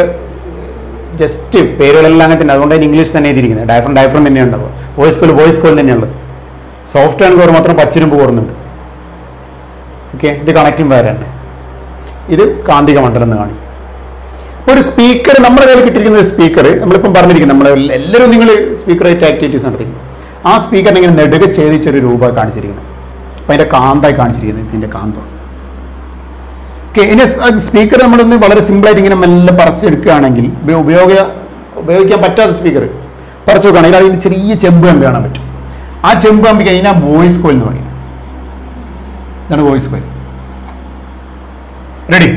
ജസ്റ്റ് പേരുകളെല്ലാം അങ്ങനെ തന്നെ, അതുകൊണ്ട് ഇംഗ്ലീഷ് തന്നെ എഴുതിയിരിക്കുന്നത്. ഡയഫ്രം തന്നെയാണ് ഉണ്ടാവുക. വോയിസ് കോയിൽ തന്നെയുള്ളത്. സോഫ്റ്റ് ആൻഡ് കോർ മാത്രം പച്ചിരുമ്പ് കോറുന്നുണ്ട്. ഓക്കെ, ഇത് കണക്റ്റിംഗ് വയറാണ്. ഇത് കാന്തിക മണ്ഡലം എന്ന് കാണിക്കും. ഒരു സ്പീക്കർ നമ്മുടെ കയ്യിൽ കിട്ടിയിരിക്കുന്ന ഒരു സ്പീക്കർ നമ്മളിപ്പം പറഞ്ഞിരിക്കുന്നത്, എല്ലാവരും നിങ്ങൾ സ്പീക്കറായിട്ട് ആക്ടിവിറ്റീസ് നടത്തിക്കുന്നു. ആ സ്പീക്കറിനെ ഇങ്ങനെ നെടുക ഛേദിച്ചൊരു രൂപ കാണിച്ചിരിക്കുന്നത്. അപ്പം അതിൻ്റെ കാന്തായി കാണിച്ചിരിക്കുന്നത്, ഇതിൻ്റെ കാന്തം. ഓക്കെ, ഇനി സ്പീക്കർ നമ്മളൊന്ന് വളരെ സിമ്പിളായിട്ട് ഇങ്ങനെ മെല്ലെ പറിച്ചെടുക്കുകയാണെങ്കിൽ, ഉപയോഗിക്കാൻ പറ്റാത്ത സ്പീക്കർ പറിച്ചു നോക്കുകയാണെങ്കിൽ അതിന് ചെറിയ ചെമ്പ് കമ്പി കാണാൻ പറ്റും. ആ ചെമ്പ് കമ്പി കഴിഞ്ഞാൽ വോയിസ് കോയിൽ എന്ന് പറയും. ഇതാണ് വോയിസ് കോയിൽ. റെഡി?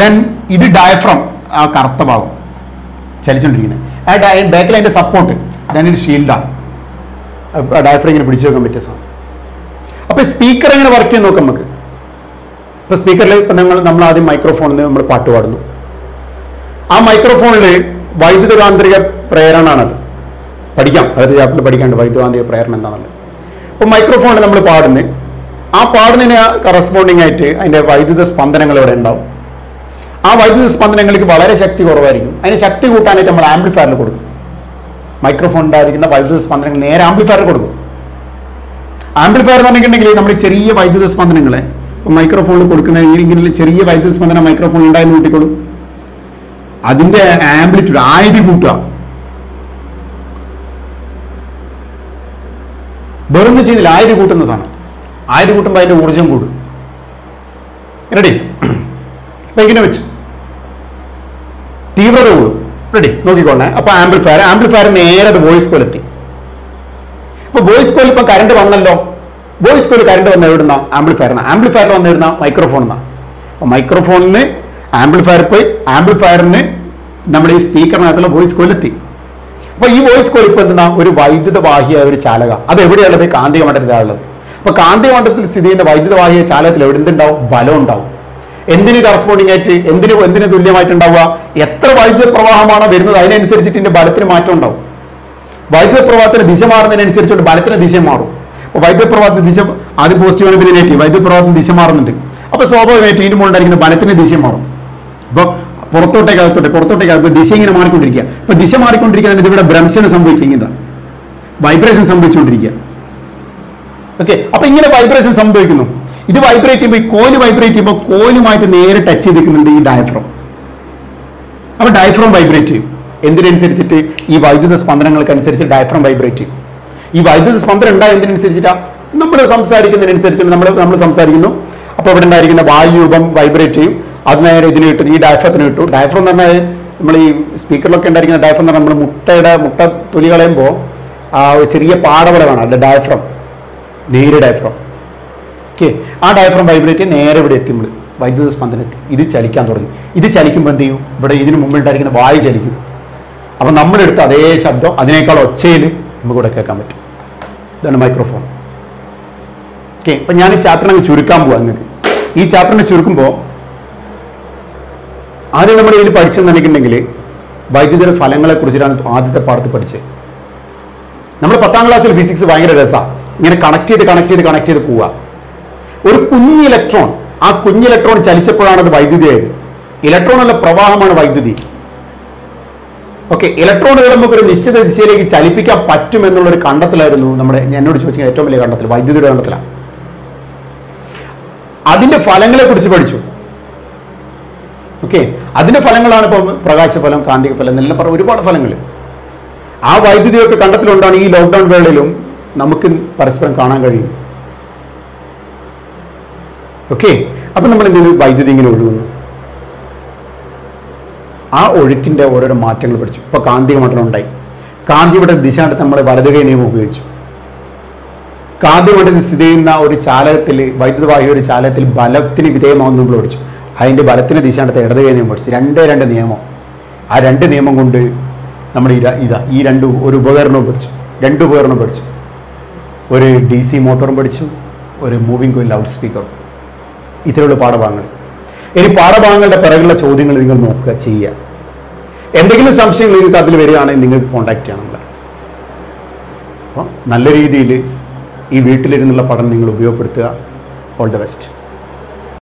ദെൻ ഇത് ഡയഫ്രം, ആ കറുത്ത ഭാഗം ചലിച്ചുകൊണ്ടിരിക്കുന്നത്. ആ ബാക്കിൽ അതിൻ്റെ സപ്പോർട്ട്, ദെൻ ഇത് ഷീൽഡാണ്. ഡയഫ്രം ഇങ്ങനെ പിടിച്ചു വെക്കാൻ പറ്റിയ സാധനം. അപ്പോൾ സ്പീക്കർ എങ്ങനെ വർക്ക് ചെയ്യാൻ നോക്കാം നമുക്ക്. ഇപ്പോൾ സ്പീക്കറിൽ ഇപ്പം നമ്മൾ ആദ്യം മൈക്രോഫോണിൽ നമ്മൾ പാട്ട് പാടുന്നു. ആ മൈക്രോഫോണിൽ വൈദ്യുതകാന്തിക പ്രേരണാണത്. പഠിക്കാം, അതായത് ചാപ്റ്ററിൽ പഠിക്കാണ്ട് വൈദ്യുതകാന്തിക പ്രേരണ എന്താണുള്ളത്. അപ്പോൾ മൈക്രോഫോണിൽ നമ്മൾ പാടുന്നത്, ആ പാടുന്നതിന് കറസ്പോണ്ടിങ് ആയിട്ട് അതിൻ്റെ വൈദ്യുത സ്പന്ദനങ്ങൾ ഇവിടെ ഉണ്ടാവും. ആ വൈദ്യുത സ്പന്ദനങ്ങൾക്ക് വളരെ ശക്തി കുറവായിരിക്കും. അതിന് ശക്തി കൂട്ടാനായിട്ട് നമ്മൾ ആംപ്ലിഫയറിൽ കൊടുക്കും. മൈക്രോഫോൺ ഉണ്ടായിരിക്കുന്ന വൈദ്യുത സ്പന്ദനങ്ങൾ നേരെ ആംപ്ലിഫയർ കൊടുക്കും. ആംപ്ലിഫയർ എന്ന് പറഞ്ഞിട്ടുണ്ടെങ്കിൽ നമ്മൾ ചെറിയ വൈദ്യുത സ്പന്ദനങ്ങളെ മൈക്രോഫോണിൽ കൊടുക്കുന്ന ഇങ്ങനെ ചെറിയ വൈദ്യുത സ്പന്ദനം മൈക്രോഫോണിൽ ഉണ്ടായെന്ന് കൂട്ടിക്കോളും. അതിന്റെ ആംപ്ലിറ്റ്യൂഡ് ആയിരം കൂട്ടുക. വേറൊന്നും ചെയ്യുന്നില്ല, ആയിരം കൂട്ടുന്ന സാധനം. ആയിരം കൂട്ടുമ്പോൾ അതിന്റെ ഊർജ്ജം കൂടും. റെഡി? അപ്പൊ ഇങ്ങനെ വെച്ച് തീവ്രത കൂടും. റെഡി? നോക്കിക്കൊള്ളേ. അപ്പൊ ആംപ്ലിഫയർ നേരെ അത് വോയിസ് കോയിലെത്തി. അപ്പൊ വോയിസ് കോയിൽ ഇപ്പൊ കറണ്ട് വന്നല്ലോ. വോയിസ് കോയിൽ കറണ്ട് വന്ന എവിടുന്ന? ആംപ്ലിഫയറിൽ വന്നിരുന്ന മൈക്രോഫോൺ എന്നാ. അപ്പൊ മൈക്രോഫോണിന് ആംപ്ലിഫയർ പോയി, ആംപ്ലിഫയറിന് നമ്മുടെ ഈ സ്പീക്കറിനകത്തുള്ള വോയിസ് കോയിലെത്തി. അപ്പൊ ഈ വോയിസ് കോയിൽ ഇപ്പൊ എന്താ? ഒരു വൈദ്യുതവാഹിയായ ഒരു ചാലക. അത് എവിടെയുള്ളത്? കാന്തിക മണ്ഡലത്തിലുള്ളത്. അപ്പൊ കാന്തിക മണ്ഡലത്തിൽ സ്ഥിതി ചെയ്യുന്ന വൈദ്യുതവാഹിയ ചാലകത്തിൽ എവിടെയുണ്ടാവും? ബലം ഉണ്ടാവും. എന്തിന് കറസ്പോണ്ടിങ് ആയിട്ട്, എന്തിന് തുല്യമായിട്ടുണ്ടാവുക? എത്ര വൈദ്യുത പ്രവാഹമാണ് വരുന്നത് അതിനനുസരിച്ചിട്ട് ഇതിന്റെ ബലത്തിന് മാറ്റം ഉണ്ടാവും. വൈദ്യുത പ്രവാഹത്തിന് ദിശ മാറുന്നതിനനുസരിച്ചുകൊണ്ട് ബലത്തിന് ദിശ മാറും. അപ്പൊ വൈദ്യുത പ്രവാഹത്തിന് ദിശ ആദ്യം പോസിറ്റീവ് ആണ്, പിന്നെ നെഗറ്റീവ്. വൈദ്യുത പ്രവാഹത്തിന് ദിശ മാറുന്നുണ്ട്. അപ്പൊ സ്വാഭാവികമായിട്ട് ഇതിന്റെ മുകളിലായിരിക്കുന്ന ബലത്തിന് ദിശ മാറും. അപ്പൊ പുറത്തോട്ടേക്ക് ദിശ ഇങ്ങനെ മാറിക്കൊണ്ടിരിക്കുക. അപ്പൊ ദിശ മാറിക്കൊണ്ടിരിക്കുന്നതിന് ഇവിടെ ഭ്രംശനം സംഭവിക്കുന്നത്, വൈബ്രേഷൻ സംഭവിച്ചുകൊണ്ടിരിക്കുക. ഓക്കെ, അപ്പൊ ഇങ്ങനെ വൈബ്രേഷൻ സംഭവിക്കുന്നു. ഇത് വൈബ്രേറ്റ് ചെയ്യുമ്പോൾ, ഈ കോല് വൈബ്രേറ്റ് ചെയ്യുമ്പോൾ കോലുമായിട്ട് നേരെ ടച്ച് ചെയ്തിരിക്കുന്നുണ്ട് ഈ ഡയഫ്രം. അപ്പൊ ഡയഫ്രം വൈബ്രേറ്റ് ചെയ്യും. എന്തിനനുസരിച്ചിട്ട്? ഈ വൈദ്യുത സ്പന്ദനങ്ങൾക്കനുസരിച്ച് ഡയഫ്രം വൈബ്രേറ്റ് ചെയ്യും. ഈ വൈദ്യുത സ്പന്ദനം ഉണ്ടായ എന്തിനനുസരിച്ചിട്ടാ? നമ്മൾ സംസാരിക്കുന്നതിനനുസരിച്ച് നമ്മൾ സംസാരിക്കുന്നു. അപ്പൊ ഇവിടെ ഉണ്ടായിരിക്കുന്ന വായുരൂപം വൈബ്രേറ്റ് ചെയ്യും. അത് നേരെ ഇതിന് കിട്ടും, ഈ ഡയഫ്രത്തിന് കിട്ടും. ഡയഫ്രം എന്ന് പറഞ്ഞാൽ നമ്മൾ ഈ സ്പീക്കറിലൊക്കെ ഉണ്ടായിരിക്കുന്ന ഡയഫ്രം എന്ന് പറഞ്ഞാൽ നമ്മൾ മുട്ട തൊലി കളയുമ്പോൾ ആ ചെറിയ പാടവല കാണാം, അല്ല ഡയഫ്രം, നേര് ഡയഫ്രം. ഓക്കെ, ആ ഡയഫ്രം വൈബ്രേറ്റ് നേരെ ഇവിടെ എത്തി. നമ്മൾ വൈദ്യുത സ്പന്ദനത്തിൽ ഇത് ചലിക്കാൻ തുടങ്ങി. ഇത് ചലിക്കുമ്പോൾ എന്ത് ചെയ്യും? ഇവിടെ ഇതിന് മുമ്പിൽ ഉണ്ടായിരിക്കുന്ന വായു ചലിക്കും. അപ്പം നമ്മളെടുത്ത് അതേ ശബ്ദം അതിനേക്കാൾ ഒച്ചയിൽ നമുക്ക് ഇവിടെ കേൾക്കാൻ പറ്റും. ഇതാണ് മൈക്രോഫോൺ. ഓക്കെ, അപ്പം ഞാൻ ഈ ചാപ്റ്ററിനെ ചുരുക്കാൻ പോവാം. നിങ്ങൾക്ക് ഈ ചാപ്റ്ററിനെ ചുരുക്കുമ്പോൾ ആദ്യം നമ്മൾ ഇതിൽ പഠിച്ചെന്ന് പറഞ്ഞിട്ടുണ്ടെങ്കിൽ വൈദ്യുതിയുടെ ഫലങ്ങളെ കുറിച്ചിട്ടാണ് ആദ്യത്തെ പാഠത്തിൽ പഠിച്ചത്. നമ്മൾ 10ാം ക്ലാസ്സിൽ ഫിസിക്സ് ഭയങ്കര രസമാണ്. ഇങ്ങനെ കണക്ട് ചെയ്ത് പോവുക. ഒരു കുഞ്ഞ് ഇലക്ട്രോൺ, ആ കുഞ്ഞ് ഇലക്ട്രോൺ ചലിച്ചപ്പോഴാണ് അത് വൈദ്യുതിയായത്. ഇലക്ട്രോൺ ഉള്ള പ്രവാഹമാണ് വൈദ്യുതി. ഓക്കെ, ഇലക്ട്രോണുകൾ നമുക്ക് ഒരു നിശ്ചിത ദിശയിലേക്ക് ചലിപ്പിക്കാൻ പറ്റുമെന്നുള്ളൊരു കണ്ടെത്തലായിരുന്നു എന്നോട് ചോദിച്ച ഏറ്റവും വലിയ കണ്ടെത്തൽ, വൈദ്യുതിയുടെ കണ്ടെത്തലാണ്. അതിന്റെ ഫലങ്ങളെ കുറിച്ച് പഠിച്ചു. ഓക്കെ, അതിന്റെ ഫലങ്ങളാണ് ഇപ്പം പ്രകാശഫലം, കാന്തിക ഫലം എന്നെല്ലാം പറഞ്ഞ ഒരുപാട് ഫലങ്ങൾ. ആ വൈദ്യുതിയൊക്കെ കണ്ടെത്തലുകൊണ്ടാണ് ഈ ലോക്ക്ഡൌൺ വേളയിലും നമുക്ക് പരസ്പരം കാണാൻ കഴിയും. ഓക്കെ, അപ്പം നമ്മൾ എന്തെങ്കിലും വൈദ്യുതി ഇങ്ങനെ ഒഴുകുന്നു. ആ ഒഴുക്കിൻ്റെ ഓരോരോ മാറ്റങ്ങൾ പഠിച്ചു. ഇപ്പോൾ കാന്തിക മണ്ഡലം ഉണ്ടായി. കാന്തിയുടെ ദിശ നമ്മൾ വലതുകൈ നിയമം ഉപയോഗിച്ചു. കാന്തിക മണ്ഡലത്തിൽ സ്ഥിതി ചെയ്യുന്ന ഒരു ചാലകത്തിൽ, വൈദ്യുതവാഹി ഒരു ചാലകത്തിൽ ബലത്തിന് വിധേയമാവുന്ന നമ്മൾ പഠിച്ചു. അതിൻ്റെ ബലത്തിന് ദിശ ഇടതുകൈ നിയമം പഠിച്ചു. രണ്ട് നിയമം. ആ 2 നിയമം കൊണ്ട് നമ്മൾ ഈ ഒരു ഉപകരണവും പഠിച്ചു. 2 ഉപകരണം പഠിച്ചു. ഒരു DC മോട്ടോറും പഠിച്ചു, ഒരു മൂവിംഗ് കോയിൽ ലൗഡ് സ്പീക്കറും. ഇത്തരമുള്ള പാഠഭാഗങ്ങൾ. ഇനി പാഠഭാഗങ്ങളുടെ പിറകുള്ള ചോദ്യങ്ങൾ നിങ്ങൾ നോക്കുക, ചെയ്യുക. എന്തെങ്കിലും സംശയങ്ങൾ നിങ്ങൾക്ക് അതിൽ വരികയാണെങ്കിൽ നിങ്ങൾക്ക് കോൺടാക്ട് ചെയ്യാം നമ്മളെ. അപ്പോൾ നല്ല രീതിയിൽ ഈ വീട്ടിലിരുന്നുള്ള പഠനം നിങ്ങൾ ഉപയോഗപ്പെടുത്തുക. All the best.